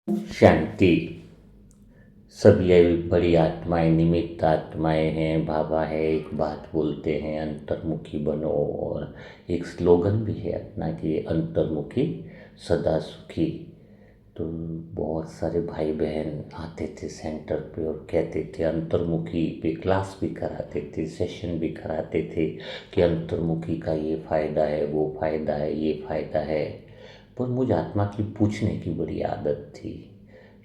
शांति। सभी बड़ी आत्माएं निमित्त आत्माएं हैं। बाबा है, एक बात बोलते हैं अंतर्मुखी बनो, और एक स्लोगन भी है अपना कि अंतर्मुखी सदा सुखी। तो बहुत सारे भाई बहन आते थे सेंटर पे और कहते थे अंतर्मुखी पे क्लास भी कराते थे, सेशन भी कराते थे कि अंतर्मुखी का ये फ़ायदा है, वो फ़ायदा है, ये फ़ायदा है। पर मुझ आत्मा की पूछने की बड़ी आदत थी।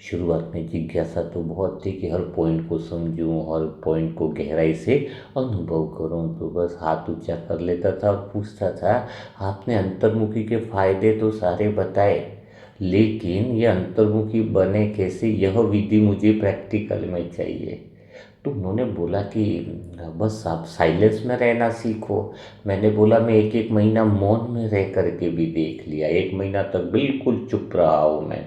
शुरुआत में जिज्ञासा तो बहुत थी कि हर पॉइंट को समझूं, हर पॉइंट को गहराई से अनुभव करूं। तो बस हाथ ऊंचा कर लेता था और पूछता था, आपने अंतर्मुखी के फायदे तो सारे बताए, लेकिन ये अंतर्मुखी बने कैसे, यह विधि मुझे प्रैक्टिकल में चाहिए। तो उन्होंने बोला कि बस आप साइलेंस में रहना सीखो। मैंने बोला मैं एक एक महीना मौन में रह करके भी देख लिया, एक महीना तक बिल्कुल चुप रहा हूँ मैं,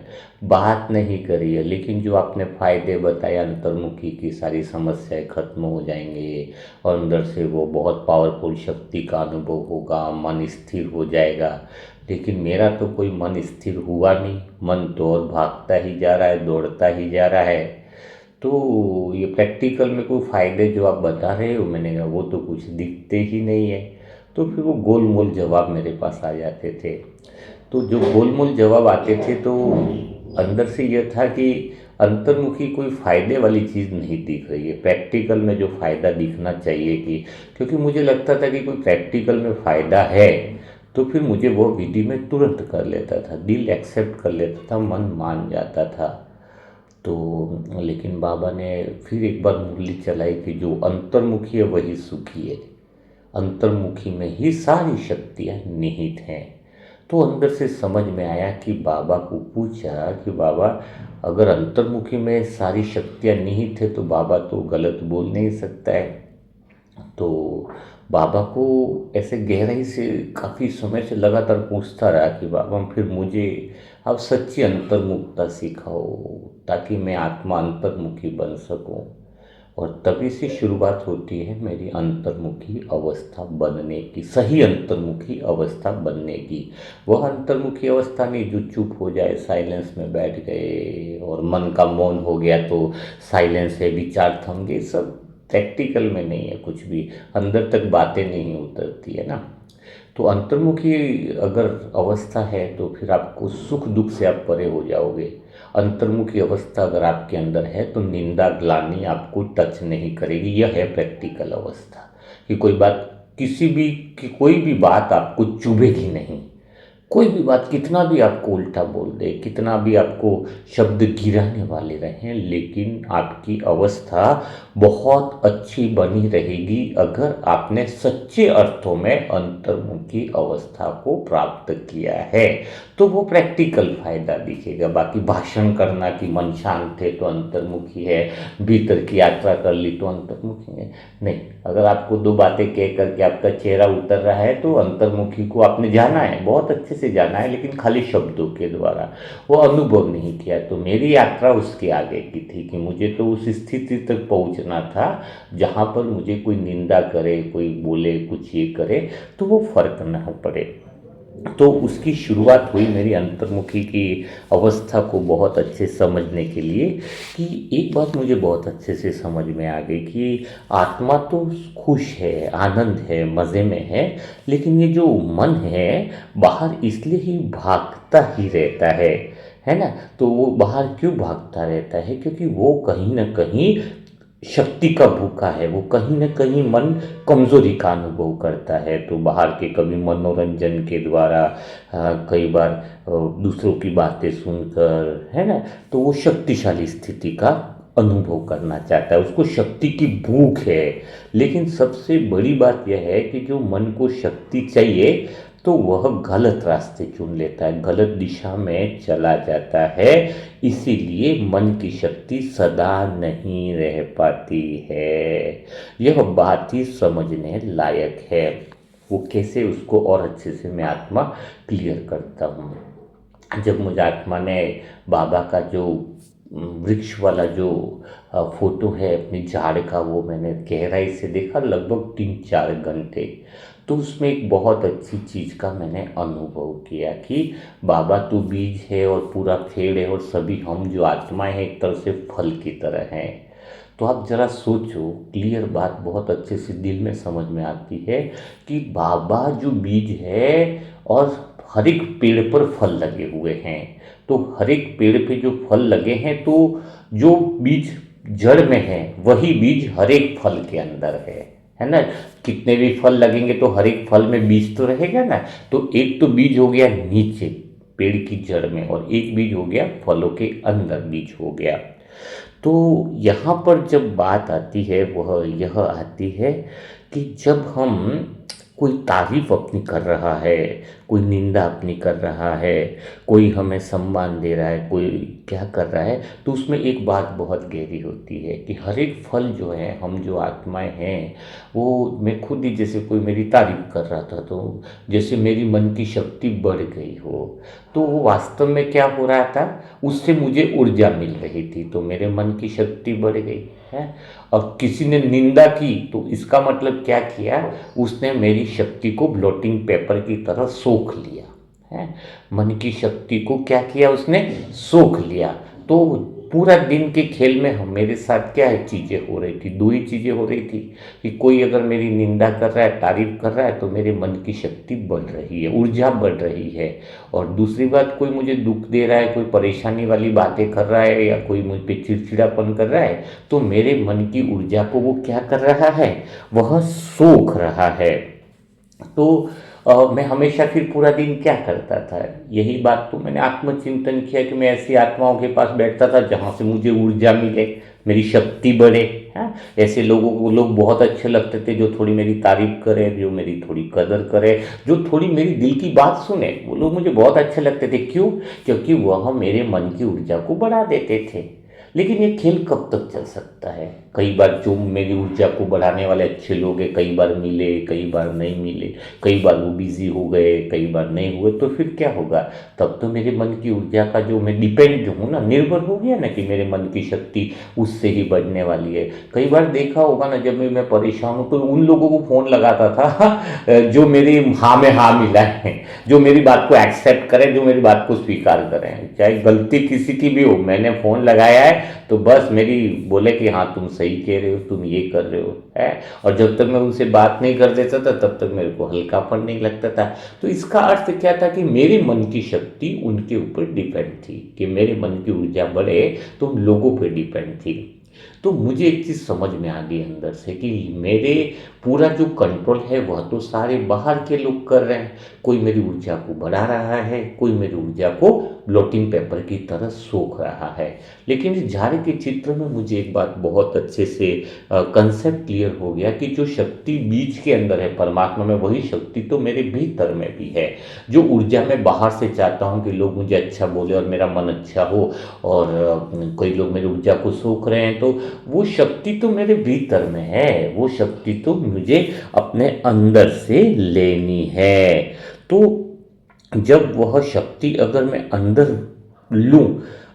बात नहीं करी है, लेकिन जो आपने फ़ायदे बताए अंतर्मुखी की, सारी समस्याएं खत्म हो जाएंगे और अंदर से वो बहुत पावरफुल शक्ति का अनुभव होगा, मन स्थिर हो जाएगा। लेकिन मेरा तो कोई मन स्थिर हुआ नहीं, मन तो और भागता ही जा रहा है, दौड़ता ही जा रहा है। तो ये प्रैक्टिकल में कोई फ़ायदे जो आप बता रहे हो, मैंने कहा वो तो कुछ दिखते ही नहीं है। तो फिर वो गोल मोल जवाब मेरे पास आ जाते थे। तो जो गोल मोल जवाब आते थे तो अंदर से यह था कि अंतर्मुखी कोई फ़ायदे वाली चीज़ नहीं दिख रही है, प्रैक्टिकल में जो फ़ायदा दिखना चाहिए कि, क्योंकि मुझे लगता था कि कोई प्रैक्टिकल में फ़ायदा है तो फिर मुझे वो विधि में तुरंत कर लेता था, दिल एक्सेप्ट कर लेता था, मन मान जाता था। तो लेकिन बाबा ने फिर एक बार मुरली चलाई कि जो अंतर्मुखी है वही सुखी है, अंतर्मुखी में ही सारी शक्तियाँ निहित हैं। तो अंदर से समझ में आया कि बाबा को पूछा कि बाबा, अगर अंतर्मुखी में सारी शक्तियाँ निहित है तो बाबा तो गलत बोल नहीं सकता है। तो बाबा को ऐसे गहराई से काफ़ी समय से लगातार पूछता रहा कि बाबा फिर मुझे आप सच्ची अंतर्मुखता सिखाओ ताकि मैं आत्मा अंतर्मुखी बन सकूं। और तभी से शुरुआत होती है मेरी अंतर्मुखी अवस्था बनने की, सही अंतर्मुखी अवस्था बनने की। वह अंतर्मुखी अवस्था नहीं जो चुप हो जाए, साइलेंस में बैठ गए और मन का मौन हो गया तो साइलेंस है, विचार थम गए, सब प्रैक्टिकल में नहीं है कुछ भी, अंदर तक बातें नहीं उतरती है ना। तो अंतर्मुखी अगर अवस्था है तो फिर आपको सुख दुख से आप परे हो जाओगे। अंतर्मुखी अवस्था अगर आपके अंदर है तो निंदा ग्लानि आपको टच नहीं करेगी। यह है प्रैक्टिकल अवस्था कि कोई बात, किसी भी की कोई भी बात आपको चुभेगी नहीं। कोई भी बात कितना भी आपको उल्टा बोल दे, कितना भी आपको शब्द गिराने वाले रहें, लेकिन आपकी अवस्था बहुत अच्छी बनी रहेगी अगर आपने सच्चे अर्थों में अंतर्मुखी अवस्था को प्राप्त किया है। तो वो प्रैक्टिकल फायदा दिखेगा। बाकी भाषण करना कि मन शांत है तो अंतर्मुखी है, भीतर की यात्रा कर ली तो अंतर्मुखी है, नहीं। अगर आपको दो बातें कह करके आपका चेहरा उतर रहा है तो अंतर्मुखी को आपने जाना है, बहुत अच्छे से जाना है, लेकिन खाली शब्दों के द्वारा वो अनुभव नहीं किया। तो मेरी यात्रा उसके आगे की थी कि मुझे तो उस स्थिति तक पहुंचना था जहां पर मुझे कोई निंदा करे, कोई बोले, कुछ ये करे तो वो फर्क ना पड़े। तो उसकी शुरुआत हुई मेरी अंतर्मुखी की अवस्था को बहुत अच्छे समझने के लिए कि एक बात मुझे बहुत अच्छे से समझ में आ गई कि आत्मा तो खुश है, आनंद है, मज़े में है, लेकिन ये जो मन है बाहर इसलिए ही भागता ही रहता है ना। तो वो बाहर क्यों भागता रहता है, क्योंकि वो कहीं ना कहीं शक्ति का भूखा है, वो कहीं ना कहीं मन कमजोरी का अनुभव करता है। तो बाहर के कभी मनोरंजन के द्वारा, कई बार दूसरों की बातें सुनकर, है ना, तो वो शक्तिशाली स्थिति का अनुभव करना चाहता है, उसको शक्ति की भूख है। लेकिन सबसे बड़ी बात यह है कि जो मन को शक्ति चाहिए तो वह गलत रास्ते चुन लेता है, गलत दिशा में चला जाता है। इसीलिए मन की शक्ति सदा नहीं रह पाती है। यह बात ही समझने लायक है। वो कैसे, उसको और अच्छे से मैं आत्मा क्लियर करता हूँ। जब मुझे आत्मा ने बाबा का जो वृक्ष वाला जो फोटो है अपनी झाड़ का, वो मैंने गहराई से देखा लगभग 3-4 घंटे। तो उसमें एक बहुत अच्छी चीज़ का मैंने अनुभव किया कि बाबा तू बीज है और पूरा पेड़ है और सभी हम जो आत्माएं हैं एक तरह से फल की तरह हैं। तो आप ज़रा सोचो, क्लियर बात बहुत अच्छे से दिल में समझ में आती है कि बाबा जो बीज है और हर एक पेड़ पर फल लगे हुए हैं। तो हर एक पेड़ पे जो फल लगे हैं तो जो बीज जड़ में है वही बीज हर एक फल के अंदर है ना। कितने भी फल लगेंगे तो हर एक फल में बीज तो रहेगा ना। तो एक तो बीज हो गया नीचे पेड़ की जड़ में और एक बीज हो गया फलों के अंदर बीज हो गया। तो यहाँ पर जब बात आती है वह यह आती है कि जब हम कोई तारीफ अपनी कर रहा है, कोई निंदा अपनी कर रहा है, कोई हमें सम्मान दे रहा है, कोई क्या कर रहा है, तो उसमें एक बात बहुत गहरी होती है कि हर एक फल जो है, हम जो आत्माएं हैं, वो मैं खुद ही जैसे कोई मेरी तारीफ कर रहा था तो जैसे मेरी मन की शक्ति बढ़ गई हो, तो वो वास्तव में क्या हो रहा था, उससे मुझे ऊर्जा मिल रही थी, तो मेरे मन की शक्ति बढ़ गई है। और किसी ने निंदा की तो इसका मतलब क्या किया, उसने मेरी शक्ति को ब्लॉटिंग पेपर की तरह सोख लिया है। मन की शक्ति को क्या किया, उसने सोख लिया। तो पूरा दिन के खेल में हम मेरे साथ क्या है चीज़ें हो रही थी, दो ही चीज़ें हो रही थी कि कोई अगर मेरी निंदा कर रहा है, तारीफ कर रहा है, तो मेरे मन की शक्ति बढ़ रही है, ऊर्जा बढ़ रही है। और दूसरी बात, कोई मुझे दुख दे रहा है, कोई परेशानी वाली बातें कर रहा है या कोई मुझ पे चिड़चिड़ापन कर रहा है, तो मेरे मन की ऊर्जा को वो क्या कर रहा है, वह सोख रहा है। तो मैं हमेशा फिर पूरा दिन क्या करता था, यही बात तो मैंने आत्मचिंतन किया कि मैं ऐसी आत्माओं के पास बैठता था जहाँ से मुझे ऊर्जा मिले, मेरी शक्ति बढ़े। हाँ, ऐसे लोगों को लोग बहुत अच्छे लगते थे जो थोड़ी मेरी तारीफ करे, जो मेरी थोड़ी कदर करे, जो थोड़ी मेरी दिल की बात सुने, वो लोग मुझे बहुत अच्छे लगते थे। क्यों? क्योंकि वह मेरे मन की ऊर्जा को बढ़ा देते थे। लेकिन ये खेल कब तक चल सकता है? कई बार जो मेरी ऊर्जा को बढ़ाने वाले अच्छे लोग हैं, कई बार मिले, कई बार नहीं मिले, कई बार वो बिजी हो गए, कई बार नहीं हुए, तो फिर क्या होगा? तब तो मेरे मन की ऊर्जा का जो मैं डिपेंड हूँ ना, निर्भर हो गया ना कि मेरे मन की शक्ति उससे ही बढ़ने वाली है। कई बार देखा होगा ना, जब मैं परेशान हूँ तो उन लोगों को फ़ोन लगाता था जो मेरी हाँ में हाँ मिला है, जो मेरी बात को एक्सेप्ट करें, जो मेरी बात को स्वीकार करें। चाहे गलती किसी की भी हो, मैंने फ़ोन लगाया है तो बस मेरी बोले कि हाँ तुम सही कह रहे हो, तुम ये कर रहे हो है। और जब तक मैं उनसे बात नहीं कर देता था तब तक मेरे को हल्कापन नहीं लगता था। तो इसका अर्थ क्या था कि मेरे मन की शक्ति उनके ऊपर डिपेंड थी, कि मेरे मन की ऊर्जा बढ़े तो उन लोगों पर डिपेंड थी। तो मुझे एक चीज़ समझ में आ गई अंदर से कि मेरे पूरा जो कंट्रोल है वह तो सारे बाहर के लोग कर रहे हैं। कोई मेरी ऊर्जा को बढ़ा रहा है, कोई मेरी ऊर्जा को ब्लॉटिंग पेपर की तरह सोख रहा है। लेकिन इस झाड़ के चित्र में मुझे एक बात बहुत अच्छे से कंसेप्ट क्लियर हो गया कि जो शक्ति बीज के अंदर है परमात्मा में, वही शक्ति तो मेरे भीतर में भी है। जो ऊर्जा मैं बाहर से चाहता हूँ कि लोग मुझे अच्छा बोले और मेरा मन अच्छा हो, और कोई लोग मेरी ऊर्जा को सोख रहे हैं, तो वो शक्ति तो मेरे भीतर में है, वो शक्ति तो मुझे अपने अंदर से लेनी है। तो जब वह शक्ति अगर मैं अंदर लूँ,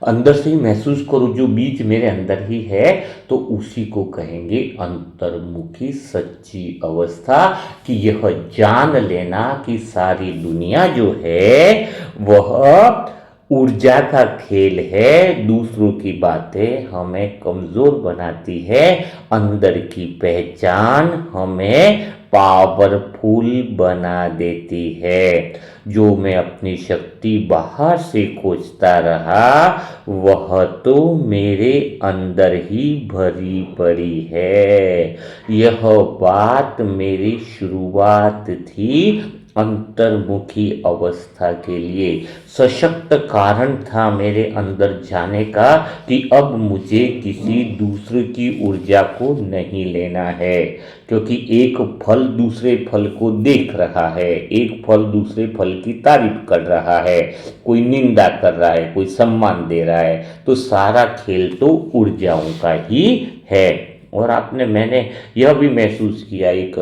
अंदर से ही महसूस करूँ, जो बीज मेरे अंदर ही है, तो उसी को कहेंगे अंतर्मुखी सच्ची अवस्था। कि यह जान लेना कि सारी दुनिया जो है वह ऊर्जा का खेल है। दूसरों की बातें हमें कमज़ोर बनाती है, अंदर की पहचान हमें पावरफुल बना देती है। जो मैं अपनी शक्ति बाहर से खोजता रहा, वह तो मेरे अंदर ही भरी पड़ी है। यह बात मेरी शुरुआत थी अंतर्मुखी अवस्था के लिए, सशक्त कारण था मेरे अंदर जाने का कि अब मुझे किसी दूसरे की ऊर्जा को नहीं लेना है। क्योंकि एक फल दूसरे फल को देख रहा है, एक फल दूसरे फल की तारीफ कर रहा है, कोई निंदा कर रहा है, कोई सम्मान दे रहा है, तो सारा खेल तो ऊर्जाओं का ही है। और मैंने यह भी महसूस किया, एक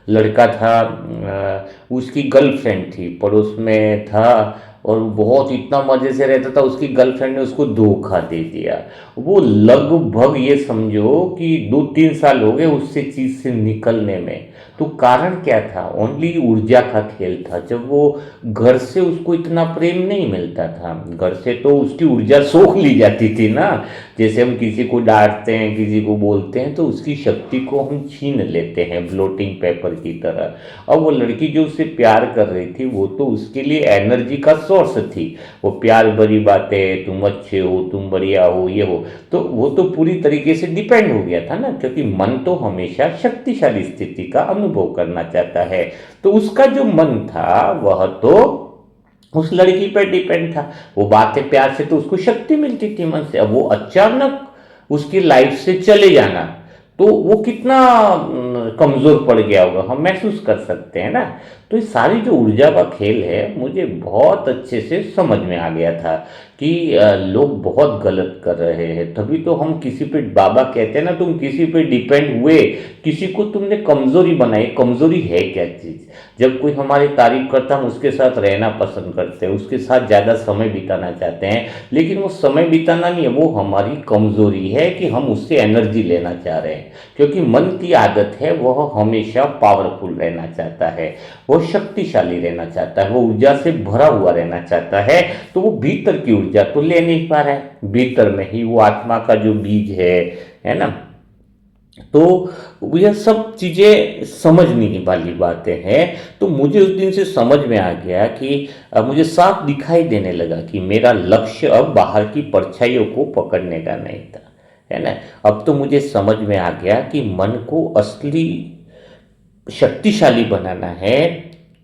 लड़का था, उसकी गर्लफ्रेंड थी, पड़ोस में था, और बहुत इतना मज़े से रहता था, उसकी गर्लफ्रेंड ने उसको धोखा दे दिया। वो लगभग ये समझो कि 2-3 साल हो गए उससे चीज़ से निकलने में। तो कारण क्या था? ओनली ऊर्जा का खेल था। जब वो घर से उसको इतना प्रेम नहीं मिलता था, घर से तो उसकी ऊर्जा सोख ली जाती थी ना। जैसे हम किसी को डांटते हैं, किसी को बोलते हैं, तो उसकी शक्ति को हम छीन लेते हैं ब्लोटिंग पेपर की तरह। अब वो लड़की जो उससे प्यार कर रही थी, वो तो उसके लिए एनर्जी का सोर्स थी। वो प्यार भरी बातें, तुम अच्छे हो, तुम बढ़िया हो, ये हो, तो वो तो पूरी तरीके से डिपेंड हो गया था ना, क्योंकि मन तो हमेशा शक्तिशाली स्थिति का अनुभव करना चाहता है। तो उसका जो मन था वह तो उस लड़की पर डिपेंड था। वो बातें प्यार से तो उसको शक्ति मिलती थी मन से। अब वो अचानक उसकी लाइफ से चले जाना, तो वो कितना कमजोर पड़ गया होगा, हम महसूस कर सकते हैं ना। तो ये सारी जो ऊर्जा का खेल है, मुझे बहुत अच्छे से समझ में आ गया था कि लोग बहुत गलत कर रहे हैं। तभी तो हम किसी पे, बाबा कहते हैं ना, तुम किसी पे डिपेंड हुए, किसी को तुमने कमजोरी बनाई। कमजोरी है क्या चीज़? जब कोई हमारी तारीफ करता है, हम उसके साथ रहना पसंद करते हैं, उसके साथ ज़्यादा समय बिताना चाहते हैं, लेकिन वो समय बिताना नहीं है, वो हमारी कमजोरी है कि हम उससे एनर्जी लेना चाह रहे हैं। क्योंकि मन की आदत है, वह हमेशा पावरफुल रहना चाहता है, वो शक्तिशाली रहना चाहता है, वो ऊर्जा से भरा हुआ रहना चाहता है। तो वो भीतर की ऊर्जा तो ले नहीं पा रहा है। भीतर में ही वो आत्मा का जो बीज है ना। तो यह सब चीज़ें समझने वाली बातें हैं। तो मुझे उस दिन से समझ में आ गया कि मुझे साफ दिखाई देने लगा कि मेरा लक्ष्य अब बाहर की परछाइयों को पकड़ने का नहीं था, है ना। अब तो मुझे समझ में आ गया कि मन को असली शक्तिशाली बनाना है,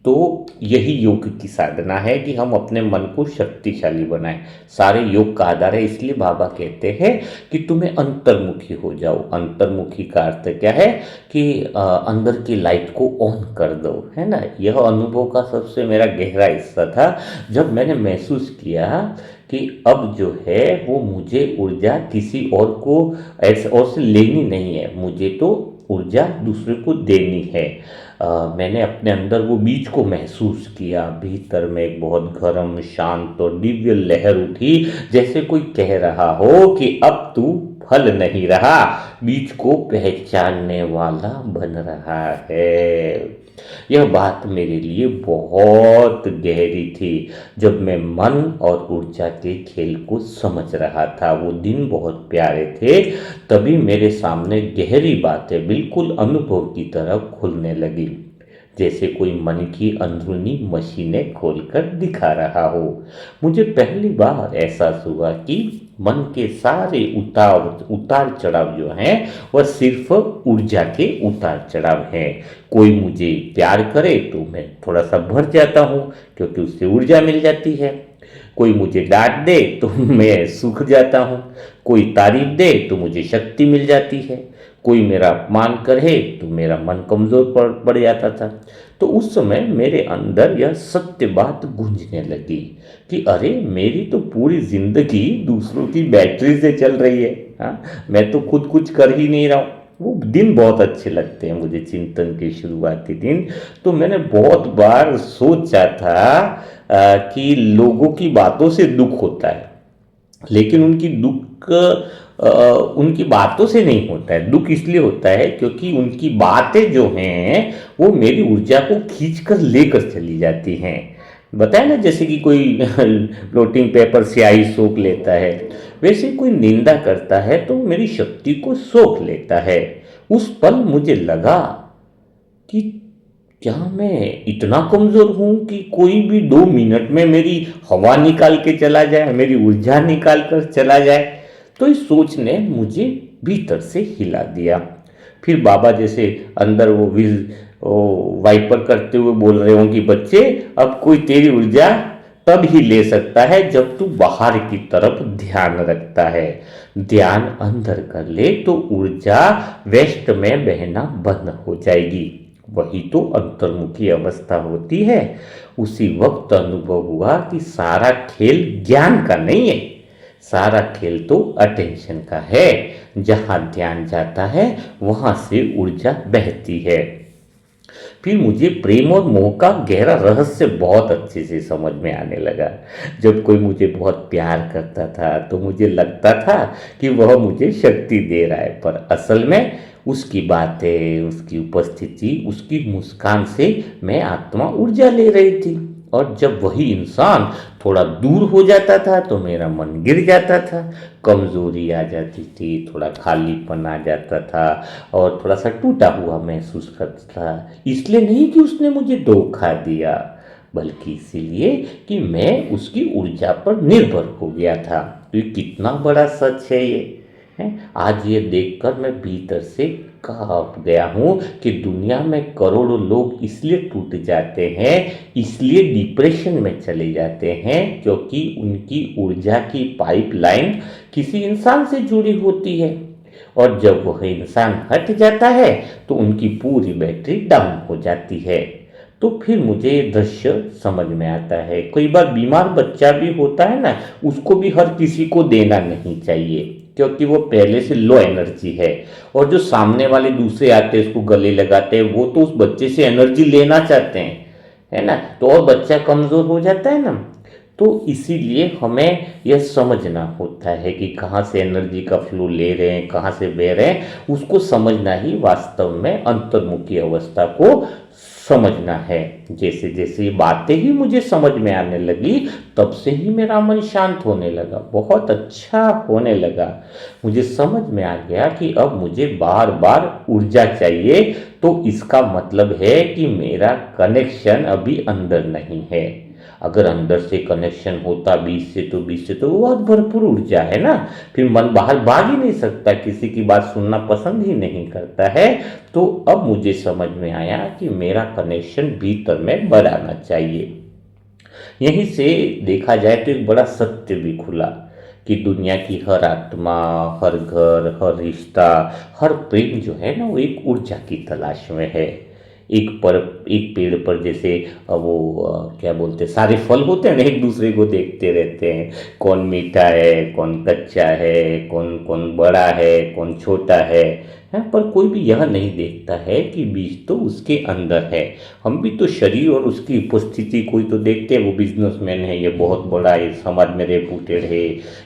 तो यही योग की साधना है कि हम अपने मन को शक्तिशाली बनाएं। सारे योग का आधार है। इसलिए बाबा कहते हैं कि तुम्हें अंतर्मुखी हो जाओ। अंतर्मुखी का अर्थ क्या है कि अंदर की लाइट को ऑन कर दो, है ना। यह अनुभव का सबसे मेरा गहरा हिस्सा था, जब मैंने महसूस किया कि अब जो है वो मुझे ऊर्जा किसी और को ऐसे और से लेनी नहीं है, मुझे तो ऊर्जा दूसरे को देनी है। मैंने अपने अंदर वो बीज को महसूस किया। भीतर में एक बहुत गर्म, शांत और दिव्य लहर उठी, जैसे कोई कह रहा हो कि अब तू फल नहीं रहा, बीज को पहचानने वाला बन रहा है। यह बात मेरे लिए बहुत गहरी थी, जब मैं मन और ऊर्जा के खेल को समझ रहा था। वो दिन बहुत प्यारे थे। तभी मेरे सामने गहरी बातें बिल्कुल अनुभव की तरह खुलने लगी, जैसे कोई मन की अंदरूनी मशीनें खोलकर दिखा रहा हो। मुझे पहली बार एहसास हुआ कि मन के सारे उतार चढ़ाव जो हैं, वह सिर्फ ऊर्जा के उतार चढ़ाव हैं। कोई मुझे प्यार करे तो मैं थोड़ा सा भर जाता हूँ, क्योंकि उससे ऊर्जा मिल जाती है। कोई मुझे डांट दे तो मैं सूख जाता हूँ। कोई तारीफ दे तो मुझे शक्ति मिल जाती है। कोई मेरा अपमान करे तो मेरा मन कमज़ोर पड़ जाता था। तो उस समय मेरे अंदर यह सत्य बात गूंजने लगी कि अरे, मेरी तो पूरी ज़िंदगी दूसरों की बैटरी से चल रही है। हाँ, मैं तो खुद कुछ कर ही नहीं रहा हूँ। वो दिन बहुत अच्छे लगते हैं मुझे, चिंतन के शुरुआती दिन। तो मैंने बहुत बार सोचा था कि लोगों की बातों से दुख होता है, लेकिन उनकी दुख उनकी बातों से नहीं होता है। दुख इसलिए होता है क्योंकि उनकी बातें जो हैं, वो मेरी ऊर्जा को खींच कर लेकर चली जाती हैं। बताया ना, जैसे कि कोई फ्लोटिंग पेपर स्याही सोख लेता है, वैसे कोई निंदा करता है तो मेरी शक्ति को सोख लेता है। उस पल मुझे लगा कि क्या मैं इतना कमज़ोर हूँ कि कोई भी 2 मिनट में मेरी हवा निकाल के चला जाए, मेरी ऊर्जा निकाल कर चला जाए। तो इस सोच ने मुझे भीतर से हिला दिया। फिर बाबा जैसे अंदर वो वाइपर करते हुए बोल रहे हों कि बच्चे, अब कोई तेरी ऊर्जा तब ही ले सकता है जब तू बाहर की तरफ ध्यान रखता है। ध्यान अंदर कर ले तो ऊर्जा वेस्ट में बहना बंद हो जाएगी। वही तो अंतर्मुखी अवस्था होती है। उसी वक्त अनुभव हुआ कि सारा खेल ज्ञान का नहीं है, सारा खेल तो अटेंशन का है। जहाँ ध्यान जाता है, वहाँ से ऊर्जा बहती है। फिर मुझे प्रेम और मोह का गहरा रहस्य बहुत अच्छे से समझ में आने लगा। जब कोई मुझे बहुत प्यार करता था तो मुझे लगता था कि वह मुझे शक्ति दे रहा है, पर असल में उसकी बातें, उसकी उपस्थिति, उसकी मुस्कान से मैं आत्मा ऊर्जा ले रही थी। और जब वही इंसान थोड़ा दूर हो जाता था तो मेरा मन गिर जाता था, कमजोरी आ जाती थी, थोड़ा खालीपन आ जाता था और थोड़ा सा टूटा हुआ महसूस करता था। इसलिए नहीं कि उसने मुझे धोखा दिया, बल्कि इसीलिए कि मैं उसकी ऊर्जा पर निर्भर हो गया था। तो ये कितना बड़ा सच है ये, है। आज ये देखकर मैं भीतर से कांप गया हूँ कि दुनिया में करोड़ों लोग इसलिए टूट जाते हैं, इसलिए डिप्रेशन में चले जाते हैं, क्योंकि उनकी ऊर्जा की पाइपलाइन किसी इंसान से जुड़ी होती है। और जब वह इंसान हट जाता है तो उनकी पूरी बैटरी डाउन हो जाती है। तो फिर मुझे ये दृश्य समझ में आता है। कई बार बीमार बच्चा भी होता है ना, उसको भी हर किसी को देना नहीं चाहिए, क्योंकि वो पहले से लो एनर्जी है। और जो सामने वाले दूसरे आते हैं उसको गले लगाते हैं, वो तो उस बच्चे से एनर्जी लेना चाहते हैं, है ना। तो और बच्चा कमज़ोर हो जाता है ना। तो इसीलिए हमें यह समझना होता है कि कहाँ से एनर्जी का फ्लो ले रहे हैं, कहाँ से बह रहे हैं। उसको समझना ही वास्तव में अंतर्मुखी अवस्था को समझना है। जैसे जैसे ये बातें ही मुझे समझ में आने लगी, तब से ही मेरा मन शांत होने लगा, बहुत अच्छा होने लगा। मुझे समझ में आ गया कि अब मुझे बार बार ऊर्जा चाहिए, तो इसका मतलब है कि मेरा कनेक्शन अभी अंदर नहीं है। अगर अंदर से कनेक्शन होता बीच से तो वो बहुत भरपूर ऊर्जा है ना। फिर मन बाहर भाग ही नहीं सकता, किसी की बात सुनना पसंद ही नहीं करता है। तो अब मुझे समझ में आया कि मेरा कनेक्शन भीतर में बढ़ाना चाहिए। यहीं से देखा जाए तो एक बड़ा सत्य भी खुला कि दुनिया की हर आत्मा, हर घर, हर रिश्ता, हर प्रेम जो है ना, वो एक ऊर्जा की तलाश में है। एक पेड़ पर जैसे क्या बोलते हैं, सारे फल होते हैं ना, एक दूसरे को देखते रहते हैं, कौन मीठा है, कौन कच्चा है, कौन कौन बड़ा है, कौन छोटा है, पर कोई भी यह नहीं देखता है कि बीज तो उसके अंदर है। हम भी तो शरीर और उसकी उपस्थिति कोई तो देखते हैं, वो बिजनेसमैन है, ये बहुत बड़ा है, समाज में रेपुटेड है,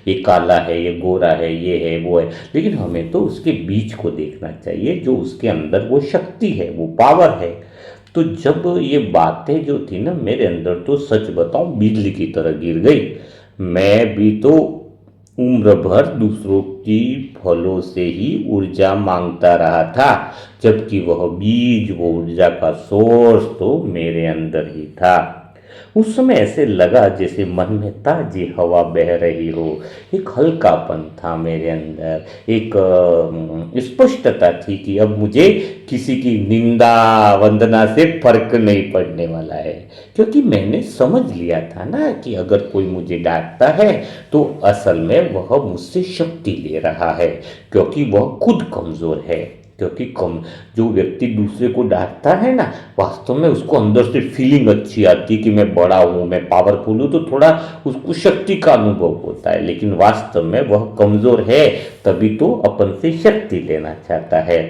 ये काला है, ये गोरा है, ये है, वो है। लेकिन हमें तो उसके बीज को देखना चाहिए, जो उसके अंदर वो शक्ति है, वो पावर है। तो जब ये बातें जो थी ना मेरे अंदर, तो सच बताऊं बिजली की तरह गिर गई। मैं भी तो उम्र भर दूसरों की फलों से ही ऊर्जा मांगता रहा था, जबकि वह बीज, वो ऊर्जा का सोर्स तो मेरे अंदर ही था। उस समय ऐसे लगा जैसे मन में ताजी हवा बह रही हो। एक हल्कापन था मेरे अंदर, एक स्पष्टता थी कि अब मुझे किसी की निंदा वंदना से फर्क नहीं पड़ने वाला है। क्योंकि मैंने समझ लिया था ना कि अगर कोई मुझे डांटता है तो असल में वह मुझसे शक्ति ले रहा है, क्योंकि वह खुद कमज़ोर है। क्योंकि कम जो व्यक्ति दूसरे को डांटता है ना, वास्तव में उसको अंदर से फीलिंग अच्छी आती है कि मैं बड़ा हूँ, मैं पावरफुल हूँ, तो थोड़ा उसको शक्ति का अनुभव होता है। लेकिन वास्तव में वह कमज़ोर है, तभी तो अपन से शक्ति लेना चाहता है।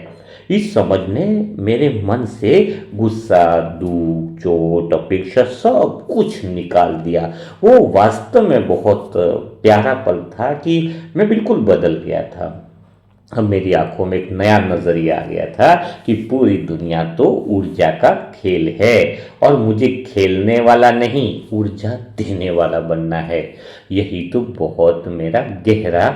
इस समझ ने मेरे मन से गुस्सा, दुख, चोट, अपेक्षा सब कुछ निकाल दिया। वो वास्तव में बहुत प्यारा पल था कि मैं बिल्कुल बदल गया था। अब मेरी आंखों में एक नया नजरिया आ गया था कि पूरी दुनिया तो ऊर्जा का खेल है, और मुझे खेलने वाला नहीं, ऊर्जा देने वाला बनना है। यही तो बहुत मेरा गहरा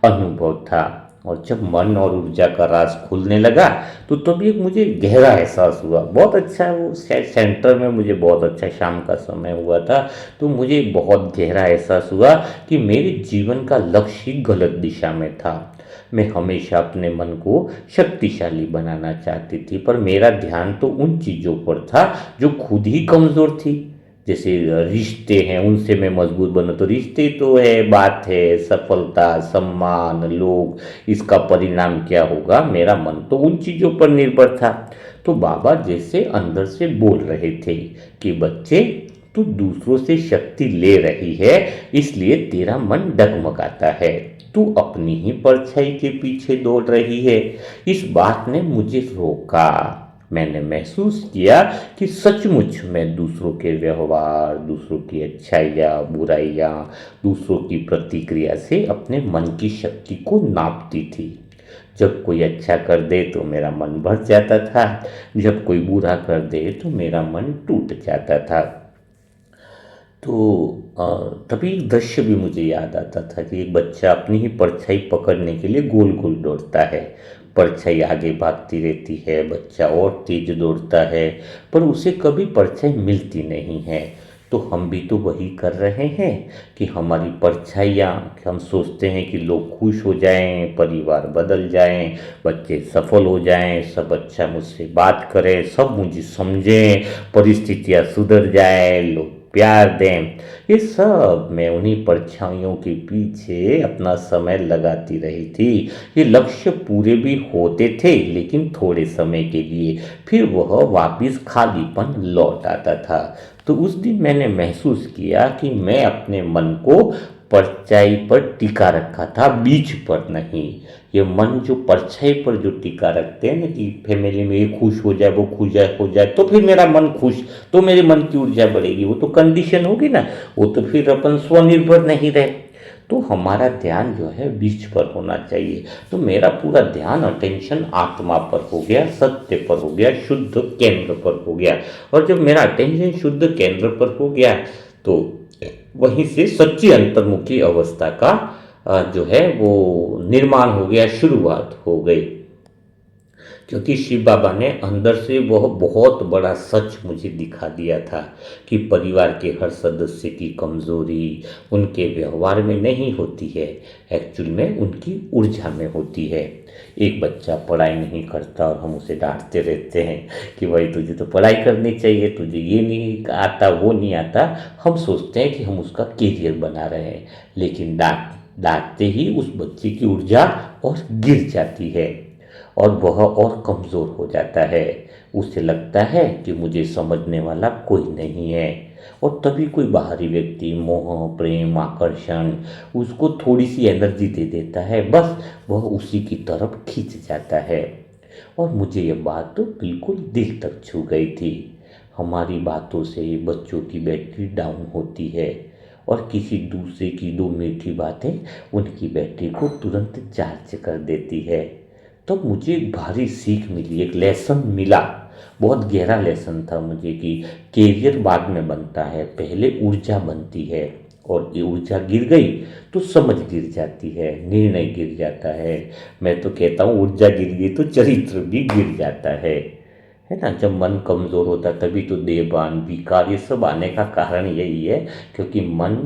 अनुभव था। और जब मन और ऊर्जा का राज खुलने लगा तो तभी एक मुझे गहरा एहसास हुआ। बहुत अच्छा, वो सेंटर में मुझे बहुत अच्छा शाम का समय हुआ था, तो मुझे बहुत गहरा एहसास हुआ कि मेरे जीवन का लक्ष्य ही गलत दिशा में था। मैं हमेशा अपने मन को शक्तिशाली बनाना चाहती थी, पर मेरा ध्यान तो उन चीज़ों पर था जो खुद ही कमज़ोर थी। जैसे रिश्ते हैं, उनसे मैं मजबूत बनूं, तो रिश्ते तो है, बात है, सफलता, सम्मान, लोग, इसका परिणाम क्या होगा, मेरा मन तो उन चीज़ों पर निर्भर था। तो बाबा जैसे अंदर से बोल रहे थे कि बच्चे, तू दूसरों से शक्ति ले रही है, इसलिए तेरा मन डगमगाता है, तू अपनी ही परछाई के पीछे दौड़ रही है। इस बात ने मुझे रोका, मैंने महसूस किया कि सचमुच मैं दूसरों के व्यवहार, दूसरों की अच्छाइयाँ, बुराइयाँ, दूसरों की प्रतिक्रिया से अपने मन की शक्ति को नापती थी। जब कोई अच्छा कर दे तो मेरा मन भर जाता था, जब कोई बुरा कर दे तो मेरा मन टूट जाता था। तो तभी एक दृश्य भी मुझे याद आता था कि एक बच्चा अपनी ही परछाई पकड़ने के लिए गोल गोल दौड़ता है। परछाई आगे भागती रहती है, बच्चा और तेज दौड़ता है, पर उसे कभी परछाई मिलती नहीं है। तो हम भी तो वही कर रहे हैं कि हमारी परछाइयाँ, हम सोचते हैं कि लोग खुश हो जाएं, परिवार बदल जाएं, बच्चे सफल हो जाएं, सब अच्छा मुझसे बात करें, सब मुझे समझें, परिस्थितियाँ सुधर जाए, लोग प्यार दें। ये सब मैं उन्हीं परछाइयों के पीछे अपना समय लगाती रही थी। ये लक्ष्य पूरे भी होते थे लेकिन थोड़े समय के लिए, फिर वह वापिस खालीपन लौट आता था। तो उस दिन मैंने महसूस किया कि मैं अपने मन को परछाई पर टिका रखा था, बीच पर नहीं। ये मन जो परछाई पर जो टिका रखते हैं ना कि फैमिली में ये खुश हो जाए, वो खुश जाए, हो जाए तो फिर मेरा मन खुश, तो मेरे मन की ऊर्जा बढ़ेगी, वो तो कंडीशन होगी ना, वो तो फिर अपन स्वनिर्भर नहीं रहे। तो हमारा ध्यान जो है बीच पर होना चाहिए। तो मेरा पूरा ध्यान, अटेंशन आत्मा पर हो गया, सत्य पर हो गया, शुद्ध केंद्र पर हो गया। और जब मेरा अटेंशन शुद्ध केंद्र पर हो गया तो वहीं से सच्ची अंतर्मुखी अवस्था का जो है वो निर्माण हो गया, शुरुआत हो गई। क्योंकि शिव बाबा ने अंदर से वह बहुत बड़ा सच मुझे दिखा दिया था कि परिवार के हर सदस्य की कमज़ोरी उनके व्यवहार में नहीं होती है, एक्चुअल में उनकी ऊर्जा में होती है। एक बच्चा पढ़ाई नहीं करता और हम उसे डांटते रहते हैं कि भाई तुझे तो पढ़ाई करनी चाहिए, तुझे ये नहीं आता, वो नहीं आता। हम सोचते हैं कि हम उसका कैरियर बना रहे हैं, लेकिन डांटते ही उस बच्चे की ऊर्जा और गिर जाती है और वह और कमज़ोर हो जाता है। उसे लगता है कि मुझे समझने वाला कोई नहीं है, और तभी कोई बाहरी व्यक्ति मोह, प्रेम, आकर्षण उसको थोड़ी सी एनर्जी दे देता है, बस वह उसी की तरफ खींच जाता है। और मुझे ये बात तो बिल्कुल दिल तक छू गई थी। हमारी बातों से बच्चों की बैटरी डाउन होती है और किसी दूसरे की दो मीठी बातें उनकी बैटरी को तुरंत चार्ज कर देती है। तो मुझे एक भारी सीख मिली, एक लेसन मिला, बहुत गहरा लेसन था मुझे कि कैरियर बाद में बनता है, पहले ऊर्जा बनती है। और ये ऊर्जा गिर गई तो समझ गिर जाती है, निर्णय गिर जाता है। मैं तो कहता हूँ ऊर्जा गिर गई तो चरित्र भी गिर जाता है ना। जब मन कमज़ोर होता है तभी तो देहभान, विकार ये सब आने का कारण यही है, क्योंकि मन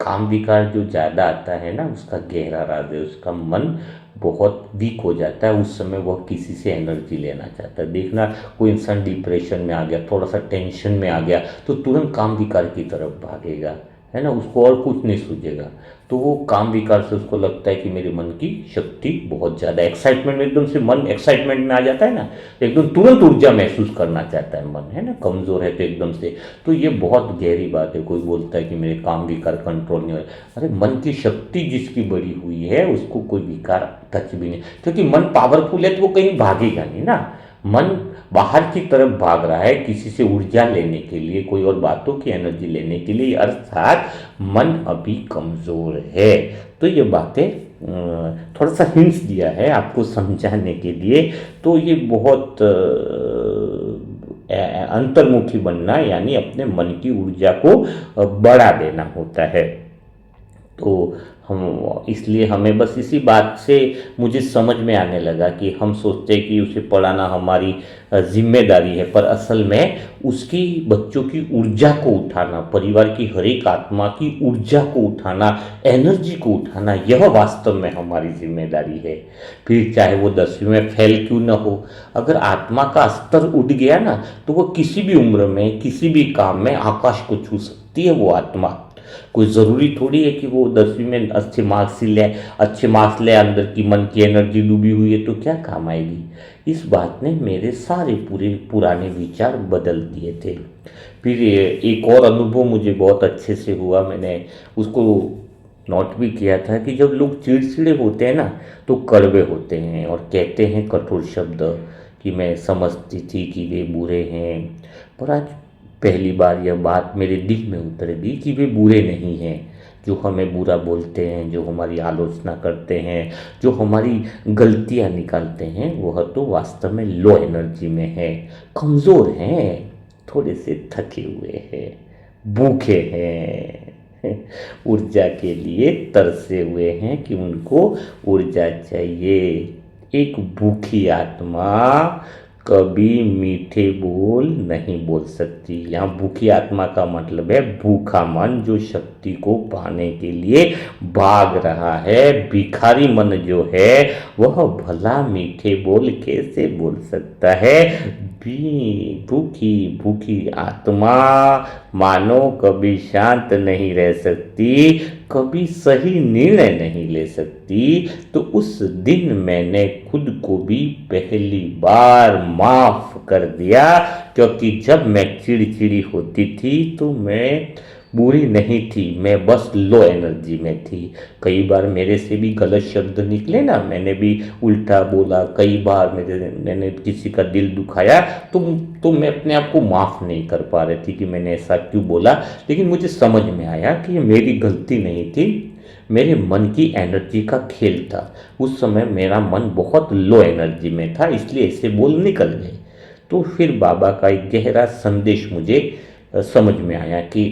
काम विकार जो ज़्यादा आता है ना, उसका गहरा राज है, उसका मन बहुत वीक हो जाता है। उस समय वह किसी से एनर्जी लेना चाहता है। देखना कोई इंसान डिप्रेशन में आ गया, थोड़ा सा टेंशन में आ गया तो तुरंत काम विकार की तरफ भागेगा, है ना, उसको और कुछ नहीं सूझेगा। तो वो काम विकार से उसको लगता है कि मेरे मन की शक्ति बहुत ज़्यादा, एक्साइटमेंट में एकदम से मन एक्साइटमेंट में आ जाता है ना, एकदम तुरंत ऊर्जा महसूस करना चाहता है मन, है ना, कमज़ोर है तो एकदम से। तो ये बहुत गहरी बात है। कोई बोलता है कि मेरे काम विकार कंट्रोल नहीं हो रहा, अरे मन की शक्ति जिसकी बढ़ी हुई है उसको कोई विकार टच भी नहीं, क्योंकि मन पावरफुल है तो वो कहीं भागेगा नहीं ना। मन बाहर की तरफ भाग रहा है किसी से ऊर्जा लेने के लिए, कोई और बातों की एनर्जी लेने के लिए, अर्थात मन अभी कमज़ोर है। तो ये बातें थोड़ा सा हिंट्स दिया है आपको समझाने के लिए। तो ये बहुत अंतर्मुखी बनना यानी अपने मन की ऊर्जा को बढ़ा देना होता है। तो हम इसलिए हमें बस इसी बात से मुझे समझ में आने लगा कि हम सोचते हैं कि उसे पढ़ाना हमारी जिम्मेदारी है, पर असल में उसकी बच्चों की ऊर्जा को उठाना, परिवार की हर एक आत्मा की ऊर्जा को उठाना, एनर्जी को उठाना, यह वास्तव में हमारी जिम्मेदारी है। फिर चाहे वो 10वीं में फेल क्यों न हो, अगर आत्मा का स्तर उठ गया ना तो वो किसी भी उम्र में किसी भी काम में आकाश को छू सकती है वो आत्मा। कोई ज़रूरी थोड़ी है कि वो 10वीं में अच्छे मार्क्स ही ले, अच्छे मार्क्स ले, अंदर की मन की एनर्जी डूबी हुई है तो क्या काम आएगी। इस बात ने मेरे सारे पूरे पुराने विचार बदल दिए थे। फिर एक और अनुभव मुझे बहुत अच्छे से हुआ, मैंने उसको नोट भी किया था कि जब लोग चिड़चिड़े होते हैं ना तो कड़वे होते हैं और कहते हैं कठोर शब्द कि मैं समझती थी कि वे बुरे हैं, पर आज पहली बार यह बात मेरे दिल में उतरेगी कि वे बुरे नहीं हैं। जो हमें बुरा बोलते हैं, जो हमारी आलोचना करते हैं, जो हमारी गलतियां निकालते हैं, वह तो वास्तव में लो एनर्जी में है, कमज़ोर हैं, थोड़े से थके हुए हैं, भूखे हैं, ऊर्जा के लिए तरसे हुए हैं कि उनको ऊर्जा चाहिए। एक भूखी आत्मा कभी मीठे बोल नहीं बोल सकती। यहाँ भूखी आत्मा का मतलब है भूखा मन, जो शक्ति को पाने के लिए भाग रहा है। भिखारी मन जो है वह भला मीठे बोल कैसे बोल सकता है। भूखी भूखी आत्मा मानो कभी शांत नहीं रह सकती, कभी सही निर्णय नहीं ले सकती। तो उस दिन मैंने खुद को भी पहली बार माफ कर दिया, क्योंकि जब मैं चिड़चिड़ी होती थी तो मैं बुरी नहीं थी, मैं बस लो एनर्जी में थी। कई बार मेरे से भी गलत शब्द निकले ना, मैंने भी उल्टा बोला, कई बार मैंने किसी का दिल दुखाया, तो मैं अपने आप को माफ़ नहीं कर पा रही थी कि मैंने ऐसा क्यों बोला। लेकिन मुझे समझ में आया कि ये मेरी गलती नहीं थी, मेरे मन की एनर्जी का खेल था। उस समय मेरा मन बहुत लो एनर्जी में था, इसलिए ऐसे बोल निकल गए। तो फिर बाबा का एक गहरा संदेश मुझे समझ में आया कि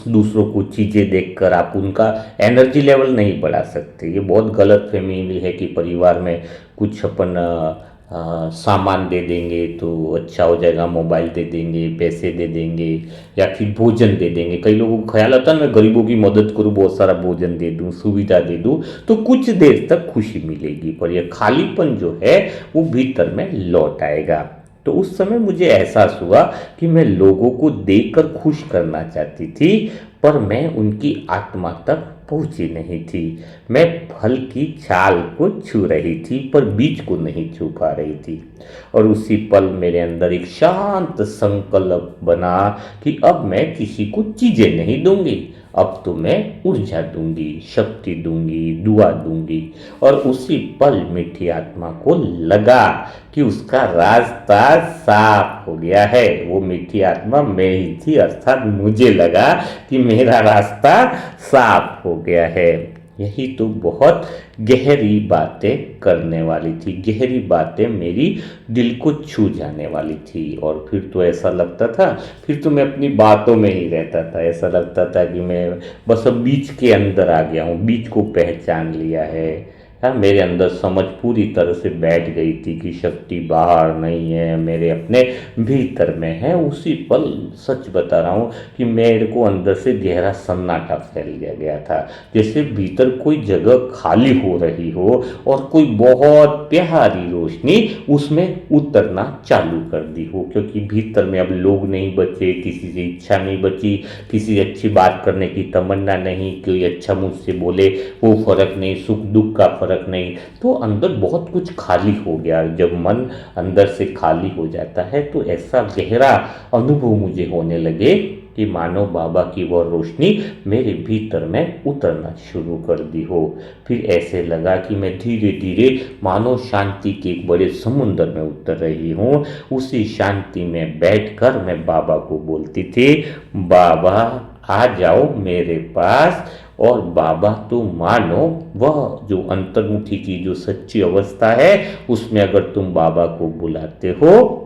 दूसरों को चीज़ें देखकर आप उनका एनर्जी लेवल नहीं बढ़ा सकते। ये बहुत गलत फहमी है कि परिवार में कुछ अपन सामान दे देंगे तो अच्छा हो जाएगा, मोबाइल दे देंगे, पैसे दे देंगे, या फिर भोजन दे देंगे। कई लोगों को ख्याल आता है मैं गरीबों की मदद करूँ, बहुत सारा भोजन दे दूँ, सुविधा दे दूँ, तो कुछ देर तक खुशी मिलेगी, पर यह खालीपन जो है वो भीतर में लौट आएगा। तो उस समय मुझे एहसास हुआ कि मैं लोगों को देखकर खुश करना चाहती थी, पर मैं उनकी आत्मा तक पहुंची नहीं थी। मैं फल की छाल को छू रही थी, पर बीज को नहीं छू पा रही थी। और उसी पल मेरे अंदर एक शांत संकल्प बना कि अब मैं किसी को चीजें नहीं दूंगी, अब तो मैं ऊर्जा दूंगी, शक्ति दूंगी, दुआ दूंगी। और उसी पल मीठी आत्मा को लगा कि उसका रास्ता साफ हो गया है। वो मीठी आत्मा मैं ही थी, अर्थात मुझे लगा कि मेरा रास्ता साफ हो गया है। यही तो बहुत गहरी बातें करने वाली थी, गहरी बातें मेरी दिल को छू जाने वाली थी। और फिर तो ऐसा लगता था, फिर तो मैं अपनी बातों में ही रहता था। ऐसा लगता था कि मैं बस अब बीच के अंदर आ गया हूँ, बीच को पहचान लिया है। हाँ, मेरे अंदर समझ पूरी तरह से बैठ गई थी कि शक्ति बाहर नहीं है, मेरे अपने भीतर में है। उसी पल सच बता रहा हूँ कि मेरे को अंदर से गहरा सन्नाटा फैल गया था, जैसे भीतर कोई जगह खाली हो रही हो और कोई बहुत प्यारी रोशनी उसमें उतरना चालू कर दी हो। क्योंकि भीतर में अब लोग नहीं बचे, किसी से इच्छा नहीं बची, किसी से अच्छी बात करने की तमन्ना नहीं, कोई अच्छा मुझसे बोले वो फर्क नहीं, सुख दुख का फर्क नहीं। तो अंदर बहुत कुछ खाली हो गया। जब मन अंदर से खाली हो जाता है तो ऐसा गहरा अनुभव मुझे होने लगे कि मानो बाबा की वह रोशनी मेरे भीतर में उतरना शुरू कर दी हो। फिर ऐसे लगा कि मैं धीरे धीरे मानो शांति के एक बड़े समुंदर में उतर रही हूँ। उसी शांति में बैठकर मैं बाबा को बोलती थी, बाबा आ जाओ मेरे पास। और बाबा तो मानो वह जो अंतर्मुखी की जो सच्ची अवस्था है, उसमें अगर तुम बाबा को बुलाते हो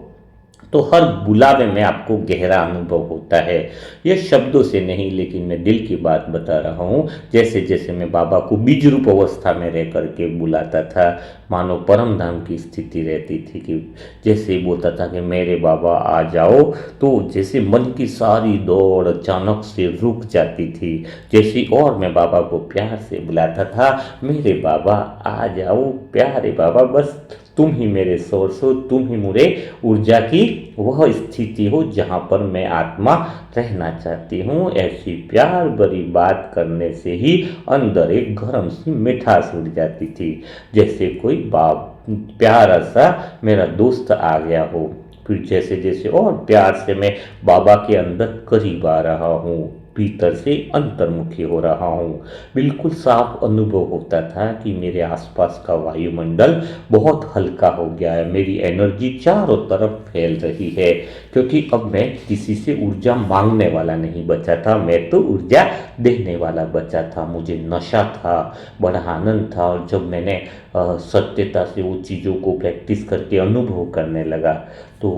तो हर बुलावे में आपको गहरा अनुभव होता है। यह शब्दों से नहीं, लेकिन मैं दिल की बात बता रहा हूँ। जैसे जैसे मैं बाबा को बीज रूप अवस्था में रह करके बुलाता था, मानो परम धाम की स्थिति रहती थी कि जैसे ही बोलता था कि मेरे बाबा आ जाओ, तो जैसे मन की सारी दौड़ अचानक से रुक जाती थी। जैसे और मैं बाबा को प्यार से बुलाता था, मेरे बाबा आ जाओ, प्यारे बाबा, बस तुम ही मेरे सोर्स हो, तुम ही मुझे ऊर्जा की वह स्थिति हो जहाँ पर मैं आत्मा रहना चाहती हूँ। ऐसी प्यार भरी बात करने से ही अंदर एक गरम सी मिठास उड़ जाती थी, जैसे कोई प्यारा सा मेरा दोस्त आ गया हो। फिर जैसे जैसे और प्यार से मैं बाबा के अंदर करीब आ रहा हूँ, भीतर से अंतर्मुखी हो रहा हूँ। बिल्कुल साफ अनुभव होता था कि मेरे आसपास का वायुमंडल बहुत हल्का हो गया है, मेरी एनर्जी चारों तरफ फैल रही है, क्योंकि अब मैं किसी से ऊर्जा मांगने वाला नहीं बचा था, मैं तो ऊर्जा देने वाला बचा था। मुझे नशा था, बड़ा आनंद था, और जब मैंने सत्यता से वो चीज़ों को प्रैक्टिस करके अनुभव करने लगा तो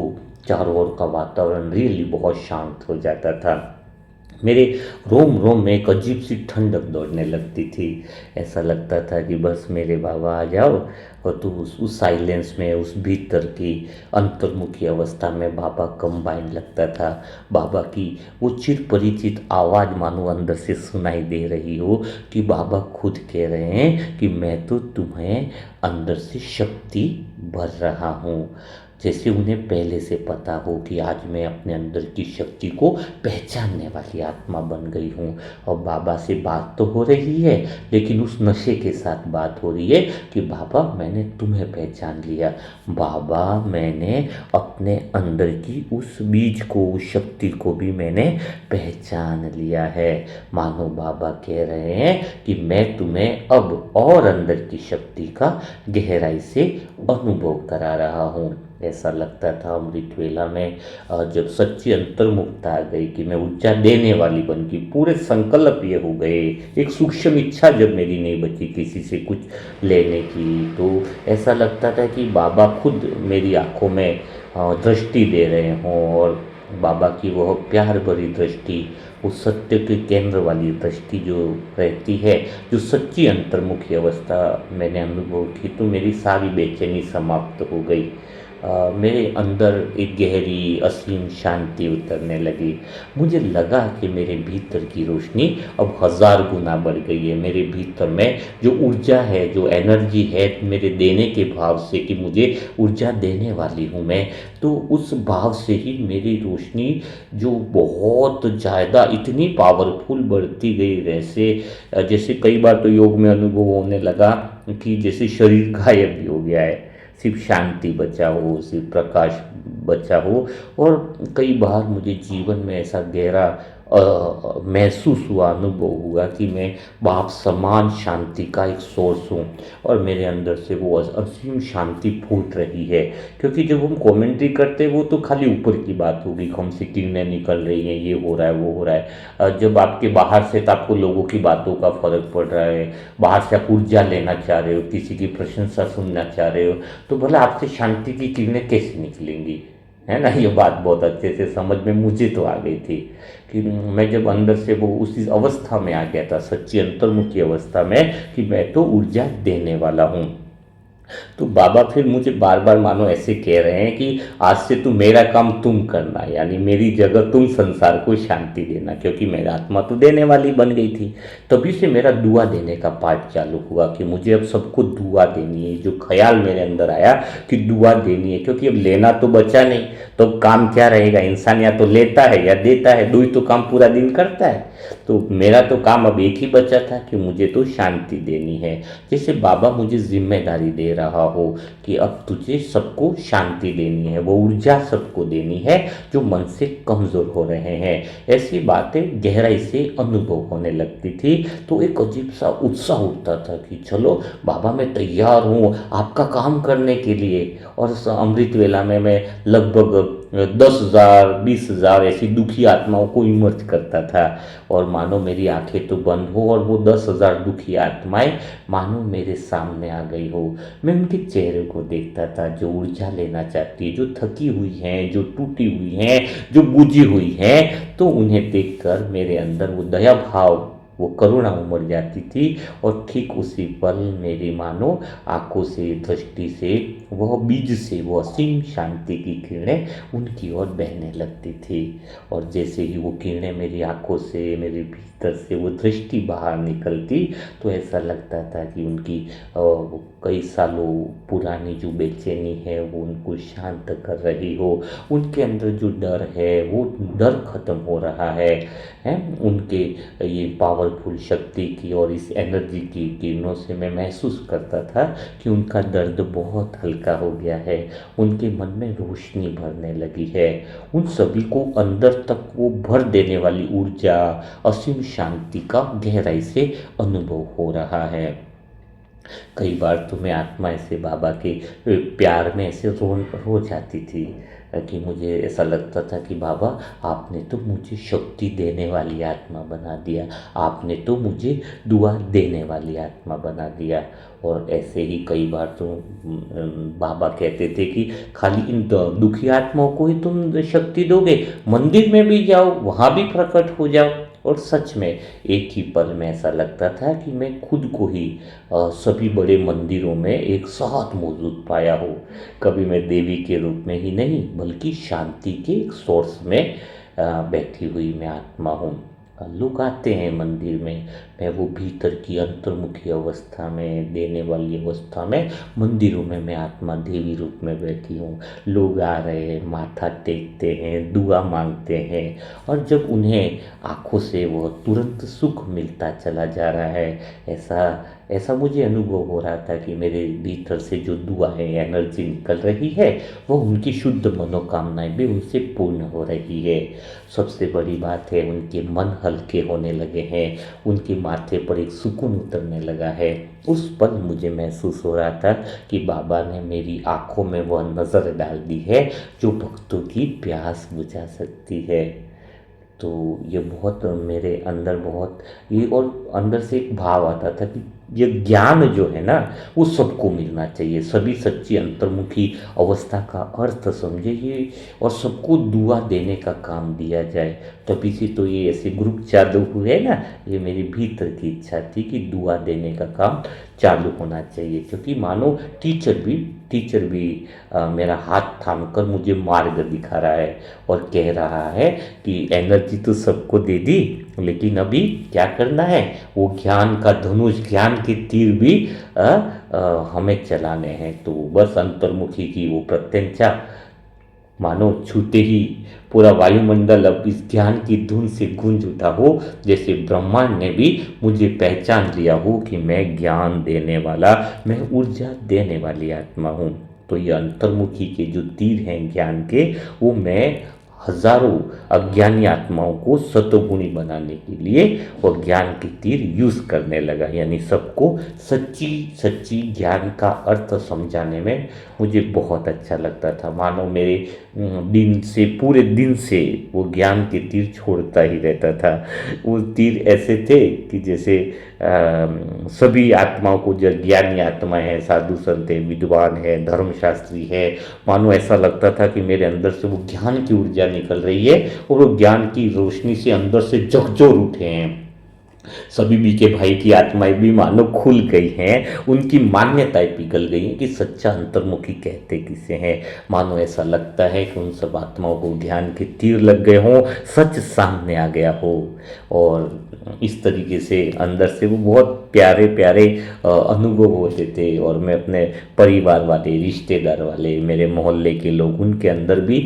चारों ओर का वातावरण रियली बहुत शांत हो जाता था। मेरे रोम रोम में एक अजीब सी ठंडक दौड़ने लगती थी। ऐसा लगता था कि बस मेरे बाबा आ जाओ, और तो उस साइलेंस में, उस भीतर की अंतर्मुखी अवस्था में बाबा कंबाइन लगता था। बाबा की वो चिर परिचित आवाज़ मानो अंदर से सुनाई दे रही हो, कि बाबा खुद कह रहे हैं कि मैं तो तुम्हें अंदर से शक्ति भर रहा हूँ। जैसे उन्हें पहले से पता हो कि आज मैं अपने अंदर की शक्ति को पहचानने वाली आत्मा बन गई हूँ। और बाबा से बात तो हो रही है, लेकिन उस नशे के साथ बात हो रही है कि बाबा मैंने तुम्हें पहचान लिया, बाबा मैंने अपने अंदर की उस बीज को, उस शक्ति को भी मैंने पहचान लिया है। मानो बाबा कह रहे हैं कि मैं तुम्हें अब और अंदर की शक्ति का गहराई से अनुभव करा रहा हूँ। ऐसा लगता था अमृत वेला में, जब सच्ची अंतर्मुखता आ गई कि मैं ऊर्जा देने वाली बन गई, पूरे संकल्प ये हो गए, एक सूक्ष्म इच्छा जब मेरी नहीं बची किसी से कुछ लेने की, तो ऐसा लगता था कि बाबा खुद मेरी आंखों में दृष्टि दे रहे हों, और बाबा की वह प्यार भरी दृष्टि, उस सत्य के केंद्र वाली दृष्टि जो रहती है, जो सच्ची अंतर्मुखी अवस्था मैंने अनुभव की, तो मेरी सारी बेचैनी समाप्त हो गई। मेरे अंदर एक गहरी असीम शांति उतरने लगी। मुझे लगा कि मेरे भीतर की रोशनी अब 1000 गुना बढ़ गई है। मेरे भीतर में जो ऊर्जा है, जो एनर्जी है, मेरे देने के भाव से कि मुझे ऊर्जा देने वाली हूँ मैं, तो उस भाव से ही मेरी रोशनी जो बहुत ज़्यादा इतनी पावरफुल बढ़ती गई, जैसे कई बार तो योग में अनुभव होने लगा कि जैसे शरीर गायब भी हो गया है, सिर्फ शांति बचा हो, सिर्फ प्रकाश बचा हो। और कई बार मुझे जीवन में ऐसा गहरा महसूस हुआ, अनुभव हुआ कि मैं बाप समान शांति का एक सोर्स हूँ, और मेरे अंदर से वो असीम शांति फूट रही है। क्योंकि जब हम कमेंट्री करते हैं वो तो खाली ऊपर की बात होगी, हमसे किरणें निकल रही हैं, ये हो रहा है, वो हो रहा है। जब आपके बाहर से तो आपको लोगों की बातों का फर्क पड़ रहा है, बाहर से आप ऊर्जा लेना चाह रहे हो, किसी की प्रशंसा सुनना चाह रहे हो, तो भला आपसे शांति की किरणें कैसे निकलेंगी, है ना। ये बात बहुत अच्छे से समझ में मुझे तो आ गई थी कि मैं जब अंदर से वो उसी अवस्था में आ गया था, सच्ची अंतर्मुखी अवस्था में, कि मैं तो ऊर्जा देने वाला हूँ। तो बाबा फिर मुझे बार बार मानो ऐसे कह रहे हैं कि आज से तू मेरा काम तुम करना, यानी मेरी जगह तुम संसार को शांति देना, क्योंकि मेरा आत्मा तो देने वाली बन गई थी। तभी से मेरा दुआ देने का पाठ चालू हुआ कि मुझे अब सबको दुआ देनी है। जो ख्याल मेरे अंदर आया कि दुआ देनी है, क्योंकि अब लेना तो बचा नहीं, तो काम क्या रहेगा, इंसान या तो लेता है या देता है, दो ही तो काम पूरा दिन करता है। तो मेरा तो काम अब एक ही बचा था कि मुझे तो शांति देनी है। जैसे बाबा मुझे जिम्मेदारी दे रहा हो कि अब तुझे सबको शांति देनी है, वो ऊर्जा सबको देनी है जो मन से कमज़ोर हो रहे हैं। ऐसी बातें गहराई से अनुभव होने लगती थी, तो एक अजीब सा उत्साह उठता था कि चलो बाबा मैं तैयार हूँ आपका काम करने के लिए। और अमृत वेला में मैं लगभग 10,000 20,000 ऐसी दुखी आत्माओं को इमर्ज करता था, और मानो मेरी आंखें तो बंद हो और वो 10,000 दुखी आत्माएं मानो मेरे सामने आ गई हो। मैं उनके चेहरे को देखता था, जो ऊर्जा लेना चाहती है, जो थकी हुई हैं, जो टूटी हुई हैं, जो बुझी हुई हैं, तो उन्हें देखकर मेरे अंदर वो दया भाव, वो करुणा उमड़ जाती थी। और ठीक उसी पल मेरी मानो आंखों से, दृष्टि से, वह बीज से वो असीम शांति की किरणें उनकी ओर बहने लगती थी। और जैसे ही वो किरणें मेरी आंखों से, मेरे भीतर से वो दृष्टि बाहर निकलती, तो ऐसा लगता था कि उनकी कई सालों पुरानी जो बेचैनी है वो उनको शांत कर रही हो। उनके अंदर जो डर है वो डर खत्म हो रहा है। उनके ये पावर पावरफुल शक्ति की और इस एनर्जी की किरणों से मैं महसूस करता था कि उनका दर्द बहुत हल्का हो गया है, उनके मन में रोशनी भरने लगी है। उन सभी को अंदर तक वो भर देने वाली ऊर्जा, असीम शांति का गहराई से अनुभव हो रहा है। कई बार तो मैं आत्मा ऐसे बाबा के प्यार में ऐसे रो जाती थी कि मुझे ऐसा लगता था कि बाबा आपने तो मुझे शक्ति देने वाली आत्मा बना दिया, आपने तो मुझे दुआ देने वाली आत्मा बना दिया। और ऐसे ही कई बार तो बाबा कहते थे कि खाली इन दुखी आत्माओं को ही तुम शक्ति दोगे, मंदिर में भी जाओ, वहाँ भी प्रकट हो जाओ। और सच में एक ही पल में ऐसा लगता था कि मैं खुद को ही सभी बड़े मंदिरों में एक साथ मौजूद पाया हूँ। कभी मैं देवी के रूप में ही नहीं बल्कि शांति के एक सोर्स में बैठी हुई मैं आत्मा हूँ। लोग आते हैं मंदिर में, मैं वो भीतर की अंतर्मुखी अवस्था में, देने वाली अवस्था में, मंदिरों में मैं आत्मा देवी रूप में बैठी हूँ। लोग आ रहे हैं, माथा टेकते हैं, दुआ मांगते हैं, और जब उन्हें आँखों से वो तुरंत सुख मिलता चला जा रहा है, ऐसा ऐसा मुझे अनुभव हो रहा था कि मेरे भीतर से जो दुआ है, एनर्जी निकल रही है, वो उनकी शुद्ध मनोकामनाएं भी उनसे पूर्ण हो रही है। सबसे बड़ी बात है, उनके मन हल्के होने लगे हैं, उनके माथे पर एक सुकून उतरने लगा है। उस पल मुझे महसूस हो रहा था कि बाबा ने मेरी आंखों में वह नज़र डाल दी है जो भक्तों की प्यास बुझा सकती है। तो ये बहुत मेरे अंदर बहुत ये, और अंदर से एक भाव आता था कि ये ज्ञान जो है ना, वो सबको मिलना चाहिए। सभी सच्ची अंतर्मुखी अवस्था का अर्थ समझे ये, और सबको दुआ देने का काम दिया जाए। तभी से तो ये ऐसे ग्रुप चालू हुए ना, ये मेरी भीतर की इच्छा थी कि दुआ देने का काम चालू होना चाहिए। क्योंकि मानो टीचर भी मेरा हाथ थाम कर मुझे मार्ग दिखा रहा है और कह रहा है कि एनर्जी तो सबको दे दी, लेकिन अभी क्या करना है, वो ज्ञान का धनुष, ज्ञान के तीर भी हमें चलाने हैं। तो बस अंतर्मुखी की वो प्रत्यंचा मानो छूते ही पूरा वायुमंडल अब इस ज्ञान की धुन से गूंज उठा हो, जैसे ब्रह्मांड ने भी मुझे पहचान लिया हो कि मैं ज्ञान देने वाला, मैं ऊर्जा देने वाली आत्मा हूँ। तो ये अंतर्मुखी के जो तीर हैं ज्ञान के, वो मैं हजारों अज्ञानी आत्माओं को सतोगुणी बनाने के लिए वो ज्ञान के तीर यूज करने लगा। यानी सबको सच्ची सच्ची ज्ञान का अर्थ समझाने में मुझे बहुत अच्छा लगता था। मानो मेरे दिन से, पूरे दिन से वो ज्ञान के तीर छोड़ता ही रहता था। वो तीर ऐसे थे कि जैसे सभी आत्माओं को, जो ज्ञानी आत्मा है, साधु संत है, विद्वान है, धर्मशास्त्री है, मानो ऐसा लगता था कि मेरे अंदर से वो ज्ञान की ऊर्जा निकल रही है और वो ज्ञान की रोशनी से अंदर से झकझोर उठे हैं। सभी बीके भाई की आत्माएं भी मानो खुल गई हैं, उनकी मान्यताएं पिघल गई हैं कि सच्चा अंतर्मुखी कहते किसे हैं। मानो ऐसा लगता है कि उन सब आत्माओं को ज्ञान के तीर लग गए हों, सच सामने आ गया हो। और इस तरीके से अंदर से वो बहुत प्यारे प्यारे अनुभव होते थे। और मैं अपने परिवार वाले, रिश्तेदार वाले, मेरे मोहल्ले के लोग, उनके अंदर भी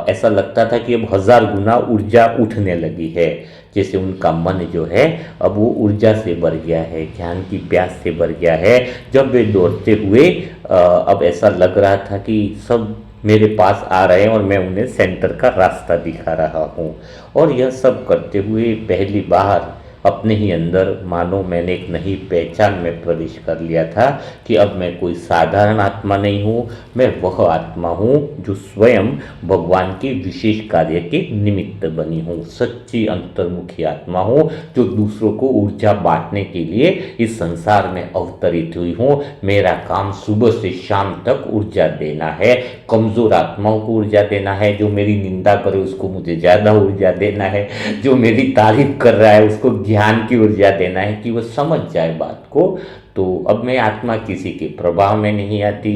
ऐसा लगता था कि अब 1000 गुना ऊर्जा उठने लगी है। जैसे उनका मन जो है अब वो ऊर्जा से भर गया है, ज्ञान की प्यास से भर गया है। जब वे दौड़ते हुए अब ऐसा लग रहा था कि सब मेरे पास आ रहे हैं और मैं उन्हें सेंटर का रास्ता दिखा रहा हूँ। और यह सब करते हुए पहली बार अपने ही अंदर मानो मैंने एक नई पहचान में प्रवेश कर लिया था कि अब मैं कोई साधारण आत्मा नहीं हूँ, मैं वह आत्मा हूँ जो स्वयं भगवान के विशेष कार्य के निमित्त बनी हूँ। सच्ची अंतर्मुखी आत्मा हूँ जो दूसरों को ऊर्जा बांटने के लिए इस संसार में अवतरित हुई हूँ। मेरा काम सुबह से शाम तक ऊर्जा देना है, कमज़ोर आत्माओं को ऊर्जा देना है, जो मेरी निंदा करे उसको मुझे ज़्यादा ऊर्जा देना है, जो मेरी तारीफ कर रहा है उसको ज्ञान की ऊर्जा देना है कि वो समझ जाए बात को। तो अब मैं आत्मा किसी के प्रभाव में नहीं आती,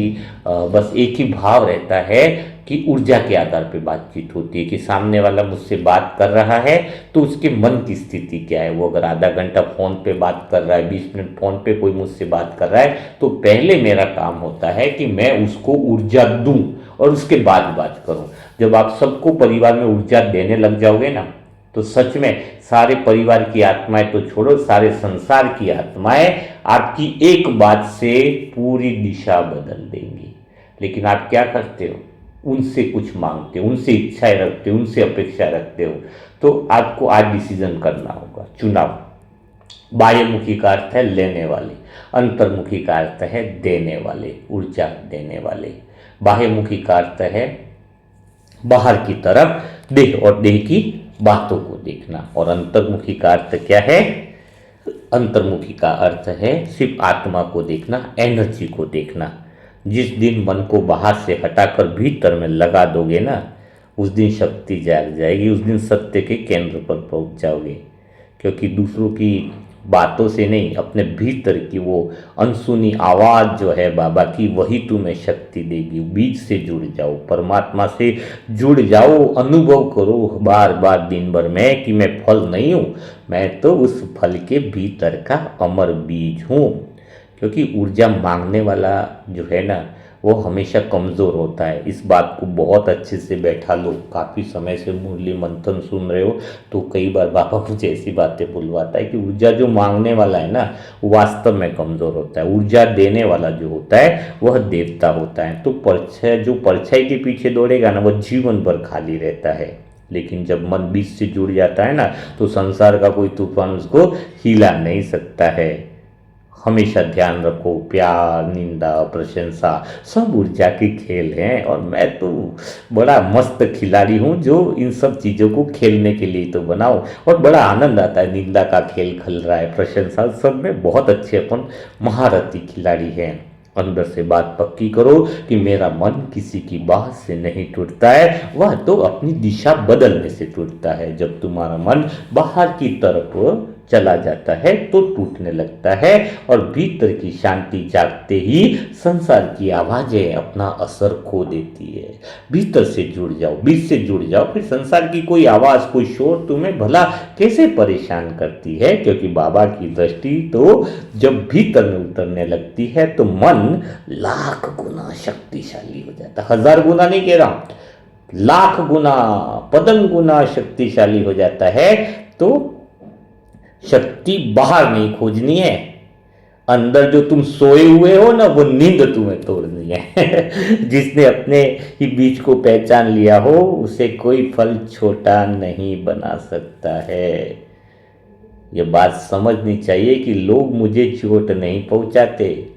बस एक ही भाव रहता है कि ऊर्जा के आधार पर बातचीत होती है कि सामने वाला मुझसे बात कर रहा है तो उसके मन की स्थिति क्या है। वो अगर आधा घंटा फ़ोन पे बात कर रहा है, 20 मिनट फ़ोन पे कोई मुझसे बात कर रहा है, तो पहले मेरा काम होता है कि मैं उसको ऊर्जा दूं और उसके बाद बात करूं। जब आप सबको परिवार में ऊर्जा देने लग जाओगे ना, तो सच में सारे परिवार की आत्माएं तो छोड़ो, सारे संसार की आत्माएं आपकी एक बात से पूरी दिशा बदल देंगी। लेकिन आप क्या करते हो? उनसे कुछ मांगते हो, उनसे इच्छाएं रखते हो, उनसे अपेक्षा रखते हो। तो आपको आज डिसीजन करना होगा, चुनाव। बाह्यमुखी का अर्थ है लेने वाले, अंतर्मुखी का अर्थ है देने वाले, ऊर्जा देने वाले। बाह्यमुखी का अर्थ है बाहर की तरफ देह और देह की बातों को देखना, और अंतर्मुखी का अर्थ क्या है? अंतर्मुखी का अर्थ है सिर्फ आत्मा को देखना, एनर्जी को देखना। जिस दिन मन को बाहर से हटाकर भीतर में लगा दोगे ना, उस दिन शक्ति जाग जाएगी, उस दिन सत्य के केंद्र पर पहुंच जाओगे। क्योंकि दूसरों की बातों से नहीं, अपने भीतर की वो अनसुनी आवाज़ जो है बाबा की, वही तुम्हें शक्ति देगी। बीज से जुड़ जाओ, परमात्मा से जुड़ जाओ, अनुभव करो बार बार दिन भर में कि मैं फल नहीं हूँ, मैं तो उस फल के भीतर का अमर बीज हूँ। क्योंकि ऊर्जा मांगने वाला जो है ना, वो हमेशा कमज़ोर होता है। इस बात को बहुत अच्छे से बैठा लो। काफ़ी समय से मुरली मंथन सुन रहे हो तो कई बार बाबा मुझे ऐसी बातें बुलवाता है कि ऊर्जा जो मांगने वाला है ना, वो वास्तव में कमज़ोर होता है। ऊर्जा देने वाला जो होता है वह देवता होता है। तो परछाई, जो परछाई के पीछे दौड़ेगा ना, वह जीवन भर खाली रहता है। लेकिन जब मन बीज से जुड़ जाता है ना, तो संसार का कोई तूफान उसको हिला नहीं सकता है। हमेशा ध्यान रखो, प्यार, निंदा, प्रशंसा सब ऊर्जा के खेल हैं, और मैं तो बड़ा मस्त खिलाड़ी हूँ जो इन सब चीज़ों को खेलने के लिए तो बनाऊँ, और बड़ा आनंद आता है। निंदा का खेल खेल रहा है, प्रशंसा, सब में बहुत अच्छे अपन महारथी खिलाड़ी हैं। अंदर से बात पक्की करो कि मेरा मन किसी की बात से नहीं टूटता है, वह तो अपनी दिशा बदलने से टूटता है। जब तुम्हारा मन बाहर की तरफ चला जाता है तो टूटने लगता है, और भीतर की शांति जागते ही संसार की आवाजें अपना असर खो देती है। भीतर से जुड़ जाओ, बीच से जुड़ जाओ, फिर संसार की कोई आवाज, कोई शोर तुम्हें भला कैसे परेशान करती है। क्योंकि बाबा की दृष्टि तो जब भीतर में उतरने लगती है तो मन लाख गुना शक्तिशाली हो जाता है। 1000 गुना नहीं कह रहा हूं, लाख गुना, पदन गुना शक्तिशाली हो जाता है। तो शक्ति बाहर नहीं खोजनी है, अंदर जो तुम सोए हुए हो ना, वो नींद तुम्हें तोड़नी है। जिसने अपने ही बीज को पहचान लिया हो, उसे कोई फल छोटा नहीं बना सकता है। ये बात समझनी चाहिए कि लोग मुझे चोट नहीं पहुंचाते,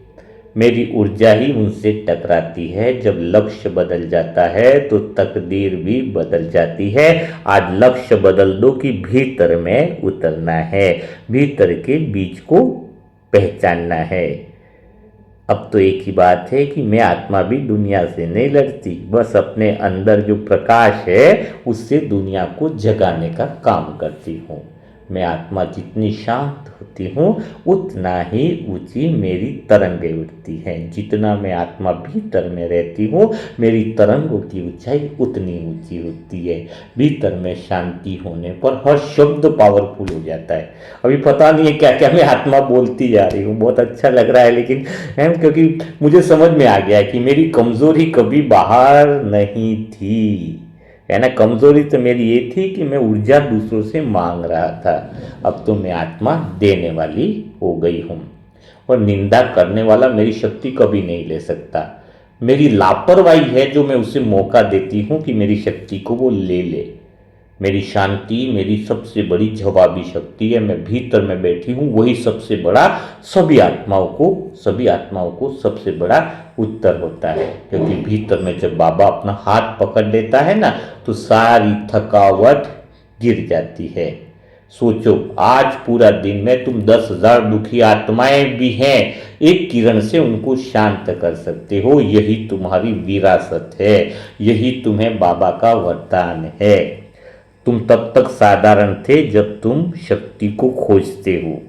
मेरी ऊर्जा ही उनसे टकराती है। जब लक्ष्य बदल जाता है तो तकदीर भी बदल जाती है। आज लक्ष्य बदल दो कि भीतर में उतरना है, भीतर के बीज को पहचानना है। अब तो एक ही बात है कि मैं आत्मा भी दुनिया से नहीं लड़ती, बस अपने अंदर जो प्रकाश है उससे दुनिया को जगाने का काम करती हूँ। मैं आत्मा जितनी शांत होती हूँ उतना ही ऊंची मेरी तरंगें उठती हैं। जितना मैं आत्मा भीतर में रहती हूँ, मेरी तरंगों की ऊंचाई उतनी ऊंची होती है। भीतर में शांति होने पर हर शब्द पावरफुल हो जाता है। अभी पता नहीं है क्या क्या मैं आत्मा बोलती जा रही हूँ, बहुत अच्छा लग रहा है, लेकिन क्योंकि मुझे समझ में आ गया है कि मेरी कमजोरी कभी बाहर नहीं थी, है ना। कमजोरी तो मेरी ये थी कि मैं ऊर्जा दूसरों से मांग रहा था। अब तो मैं आत्मा देने वाली हो गई हूँ, और निंदा करने वाला मेरी शक्ति कभी नहीं ले सकता। मेरी लापरवाही है जो मैं उसे मौका देती हूँ कि मेरी शक्ति को वो ले ले। मेरी शांति मेरी सबसे बड़ी जवाबी शक्ति है। मैं भीतर में बैठी हूँ, वही सबसे बड़ा, सभी आत्माओं को सबसे बड़ा उत्तर होता है। क्योंकि भीतर में जब बाबा अपना हाथ पकड़ लेता है ना, तो सारी थकावट गिर जाती है। सोचो, आज पूरा दिन में तुम 10,000 दुखी आत्माएं भी हैं, एक किरण से उनको शांत कर सकते हो। यही तुम्हारी विरासत है, यही तुम्हें बाबा का वरदान है। तुम तब तक साधारण थे जब तुम शक्ति को खोजते हो।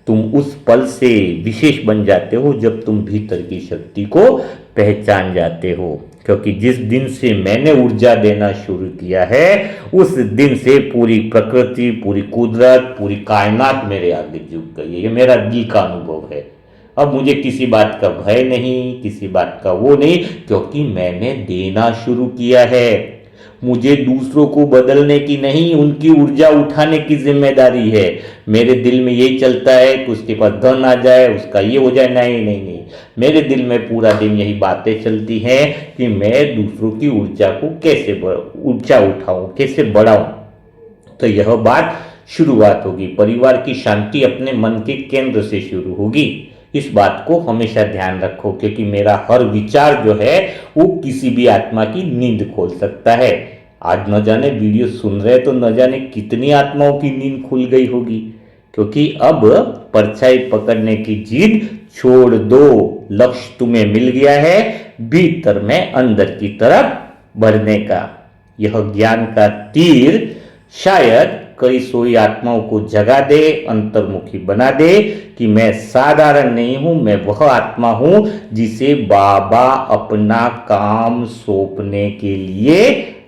तुम उस पल से विशेष बन जाते हो जब तुम भीतर की शक्ति को पहचान जाते हो। क्योंकि जिस दिन से मैंने ऊर्जा देना शुरू किया है, उस दिन से पूरी प्रकृति, पूरी कुदरत, पूरी कायनात मेरे आगे झुक गई है। ये मेरा दिल का अनुभव है। अब मुझे किसी बात का भय नहीं, किसी बात का वो नहीं, क्योंकि मैंने देना शुरू किया है। मुझे दूसरों को बदलने की नहीं, उनकी ऊर्जा उठाने की जिम्मेदारी है। मेरे दिल में यही चलता है कि उसके पास धन आ जाए, उसका ये हो जाए। नहीं नहीं नहीं, मेरे दिल में पूरा दिन यही बातें चलती हैं कि मैं दूसरों की ऊर्जा को कैसे ऊर्जा उठाऊं, कैसे बढ़ाऊं। तो यह बात शुरुआत होगी, परिवार की शांति अपने मन के केंद्र से शुरू होगी। इस बात को हमेशा ध्यान रखो, क्योंकि मेरा हर विचार जो है वो किसी भी आत्मा की नींद खोल सकता है। आज न जाने वीडियो सुन रहे तो न जाने कितनी आत्माओं की नींद खुल गई होगी, क्योंकि अब परछाई पकड़ने की जिद छोड़ दो। लक्ष्य तुम्हें मिल गया है, भीतर में अंदर की तरफ बढ़ने का। यह ज्ञान का तीर शायद कई सोई आत्माओं को जगा दे, अंतर्मुखी बना दे कि मैं साधारण नहीं हूं, मैं वह आत्मा हूं जिसे बाबा अपना काम सौंपने के लिए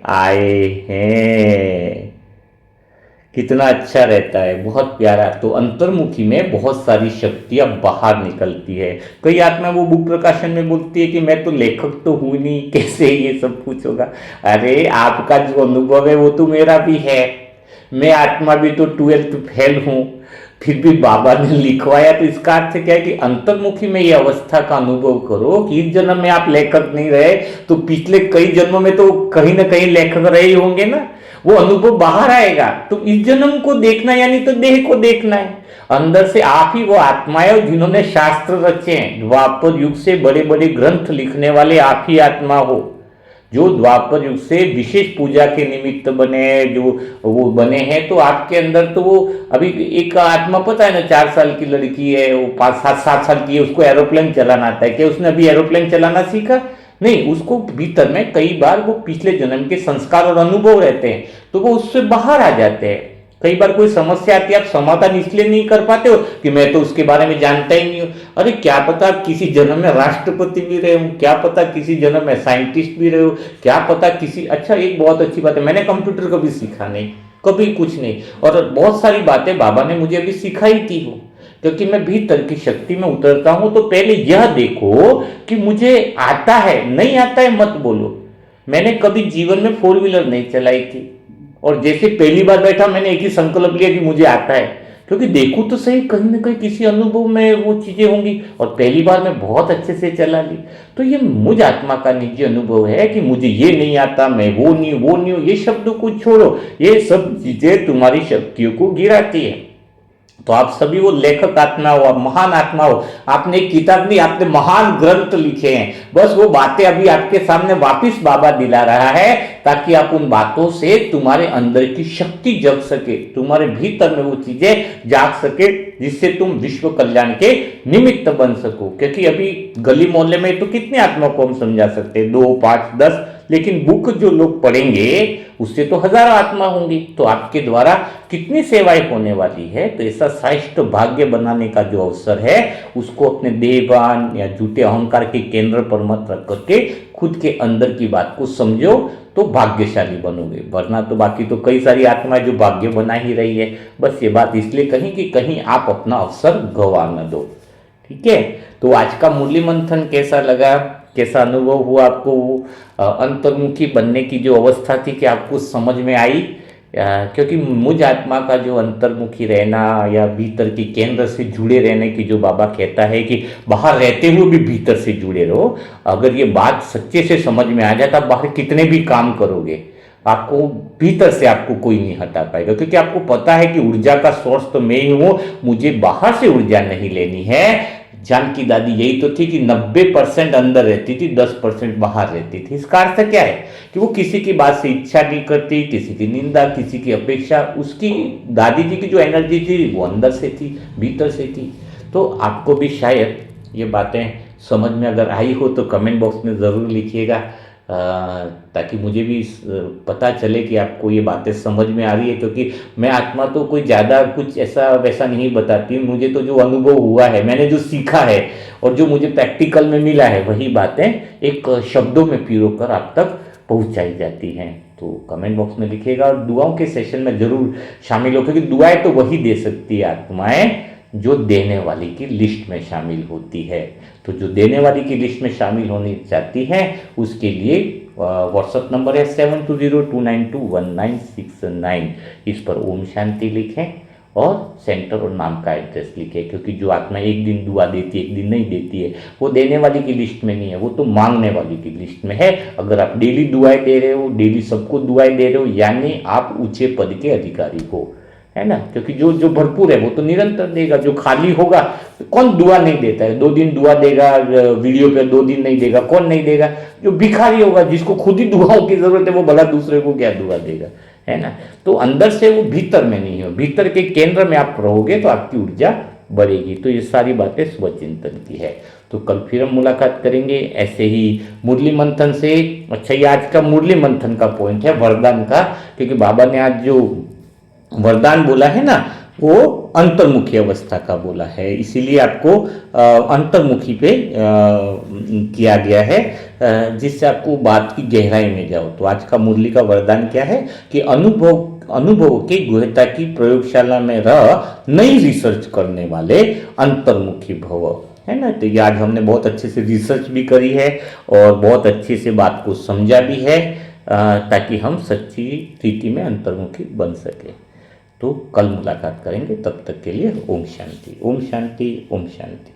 आए हैं। कितना अच्छा रहता है, बहुत प्यारा। तो अंतर्मुखी में बहुत सारी शक्तियां बाहर निकलती है। कई आत्मा वो बुक प्रकाशन में बोलती है कि मैं तो लेखक तो हूं नहीं, कैसे ये सब कुछ होगा। अरे आपका जो अनुभव है वो तो मेरा भी है। मैं आत्मा भी तो 12th फेल हूं, फिर भी बाबा ने लिखवाया। तो इसका अर्थ क्या है कि अंतर्मुखी में ये अवस्था का अनुभव करो कि इस जन्म में आप लेखक नहीं रहे तो पिछले कई जन्मों में तो कहीं ना कहीं लेखक रहे ही होंगे ना। वो अनुभव बाहर आएगा। तो इस जन्म को देखना यानी तो देह को देखना है। अंदर से आप ही वो आत्माएं जिन्होंने शास्त्र रचे हैं। द्वापर युग से बड़े बड़े ग्रंथ लिखने वाले आप ही आत्मा हो, जो द्वापर युग से विशेष पूजा के निमित्त बने, जो वो बने हैं। तो आपके अंदर तो वो अभी एक आत्मा पता है ना, 4 साल की लड़की है, वो 5-7 साल की है, उसको एरोप्लेन चलाना आता है। क्या उसने अभी एरोप्लेन चलाना सीखा? नहीं, उसको भीतर में कई बार वो पिछले जन्म के संस्कार और अनुभव रहते हैं, तो वो उससे बाहर आ जाते हैं। कई बार कोई समस्या आती है, आप समाधान इसलिए नहीं कर पाते हो कि मैं तो उसके बारे में जानता ही नहीं हूं। अरे क्या पता आप किसी जन्म में राष्ट्रपति भी रहे हो, क्या पता किसी जन्म में साइंटिस्ट भी रहे हो, क्या पता किसी। अच्छा, एक बहुत अच्छी बात है, मैंने कंप्यूटर कभी सीखा नहीं, कभी कुछ नहीं। और बहुत सारी बातें बाबा ने मुझे अभी सिखाई थी वो, क्योंकि मैं भीतर की शक्ति में उतरता हूं। तो पहले यह देखो कि मुझे आता है, नहीं आता है मत बोलो। मैंने कभी जीवन में 4 व्हीलर नहीं चलाई थी, और जैसे पहली बार बैठा मैंने एक ही संकल्प लिया कि मुझे आता है, क्योंकि देखूं तो सही, कहीं ना कहीं किसी अनुभव में वो चीजें होंगी। और पहली बार मैं बहुत अच्छे से चला ली। तो ये मुझ आत्मा का निजी अनुभव है कि मुझे ये नहीं आता, मैं वो नहीं हूं। ये शब्दों को छोड़ो, ये सब चीजें तुम्हारी शक्तियों को गिराती है। तो आप सभी वो लेखक आत्मा हो, आप महान आत्मा हो। आपने एक किताब नहीं, आपने महान ग्रंथ लिखे हैं। बस वो बातें अभी आपके सामने वापस बाबा दिला रहा है, ताकि आप उन बातों से तुम्हारे अंदर की शक्ति जग सके, तुम्हारे भीतर में वो चीजें जाग सके, जिससे तुम विश्व कल्याण के निमित्त बन सको। क्योंकि अभी गली मोहल्ले में तो कितने आत्मा को हम समझा सकते हैं, 2, 5, 10, लेकिन बुक जो लोग पढ़ेंगे उससे तो हजारों आत्मा होंगी। तो आपके द्वारा कितनी सेवाएं होने वाली है। तो ऐसा श्रेष्ठ भाग्य बनाने का जो अवसर है, उसको अपने देहभान या झूठे अहंकार के केंद्र पर मत रख करके खुद के अंदर की बात को समझो, तो भाग्यशाली बनोगे। वरना तो बाकी तो कई सारी आत्माएं जो भाग्य बना ही रही है। बस ये बात इसलिए कहीं कि कहीं आप अपना अवसर गंवा न दो। ठीक है, तो आज का मुरली मंथन कैसा लगा, कैसा अनुभव हुआ आपको? अंतर्मुखी बनने की जो अवस्था थी, कि आपको समझ में आई? क्योंकि मुझ आत्मा का जो अंतर्मुखी रहना या भीतर की केंद्र से जुड़े रहने की जो बाबा कहता है कि बाहर रहते हुए भी भीतर से जुड़े रहो, अगर ये बात सच्चे से समझ में आ जाए तो आप बाहर कितने भी काम करोगे, आपको भीतर से आपको कोई नहीं हटा पाएगा। क्योंकि आपको पता है कि ऊर्जा का सोर्स तो मैं ही हूं, मुझे बाहर से ऊर्जा नहीं लेनी है। जानकी दादी यही तो थी कि 90% अंदर रहती थी, 10% बाहर रहती थी। इसका अर्थ क्या है कि वो किसी की बात से इच्छा नहीं करती, किसी की निंदा, किसी की अपेक्षा। उसकी दादी जी की जो एनर्जी थी वो अंदर से थी, भीतर से थी। तो आपको भी शायद ये बातें समझ में अगर आई हो तो कमेंट बॉक्स में ज़रूर लिखिएगा, ताकि मुझे भी पता चले कि आपको ये बातें समझ में आ रही है। क्योंकि मैं आत्मा तो कोई ज़्यादा कुछ ऐसा वैसा नहीं बताती, मुझे तो जो अनुभव हुआ है, मैंने जो सीखा है और जो मुझे प्रैक्टिकल में मिला है, वही बातें एक शब्दों में पिरोकर आप तक पहुंचाई जाती हैं। तो कमेंट बॉक्स में लिखिएगा, और दुआओं के सेशन में ज़रूर शामिल हो, क्योंकि दुआएं तो वही दे सकती है आत्माएं जो देने वाली की लिस्ट में शामिल होती है। तो तो जो देने वाली की लिस्ट में शामिल होनी चाहती हैं उसके लिए व्हाट्सअप नंबर है 7202921969। इस पर ओम शांति लिखें और सेंटर और नाम का एड्रेस लिखें, क्योंकि जो आत्मा एक दिन दुआ देती है एक दिन नहीं देती है वो देने वाली की लिस्ट में नहीं है, वो तो मांगने वाली की लिस्ट में है। अगर आप डेली दुआएं दे रहे हो, डेली सबको दुआएं दे रहे हो, यानी आप ऊंचे पद के अधिकारी हो, है ना। क्योंकि जो जो भरपूर है वो तो निरंतर देगा, जो खाली होगा कौन दुआ नहीं देता है, 2 दिन दुआ देगा वीडियो पे, 2 दिन नहीं देगा, कौन नहीं देगा। जो भिखारी होगा जिसको खुद ही दुआओं की जरूरत है वो भला दूसरे को क्या दुआ देगा, है ना। तो अंदर से वो भीतर में नहीं हो, भीतर के केंद्र में आप रहोगे तो आपकी ऊर्जा बढ़ेगी। तो ये सारी बातें स्वचिंतन की है। तो कल फिर हम मुलाकात करेंगे ऐसे ही मुरली मंथन से। अच्छा, ये आज का मुरली मंथन का पॉइंट है वरदान का, क्योंकि बाबा ने आज जो वरदान बोला है ना वो अंतर्मुखी अवस्था का बोला है, इसीलिए आपको अंतर्मुखी पे किया गया है, जिससे आपको बात की गहराई में जाओ। तो आज का मुरली का वरदान क्या है कि अनुभव की गुहता की प्रयोगशाला में रह नई रिसर्च करने वाले अंतर्मुखी भव, है ना। तो ये आज हमने बहुत अच्छे से रिसर्च भी करी है और बहुत अच्छे से बात को समझा भी है, ताकि हम सच्ची रीति में अंतर्मुखी बन सके। तो कल मुलाकात करेंगे, तब तक के लिए ओम शांति, ओम शांति, ओम शांति।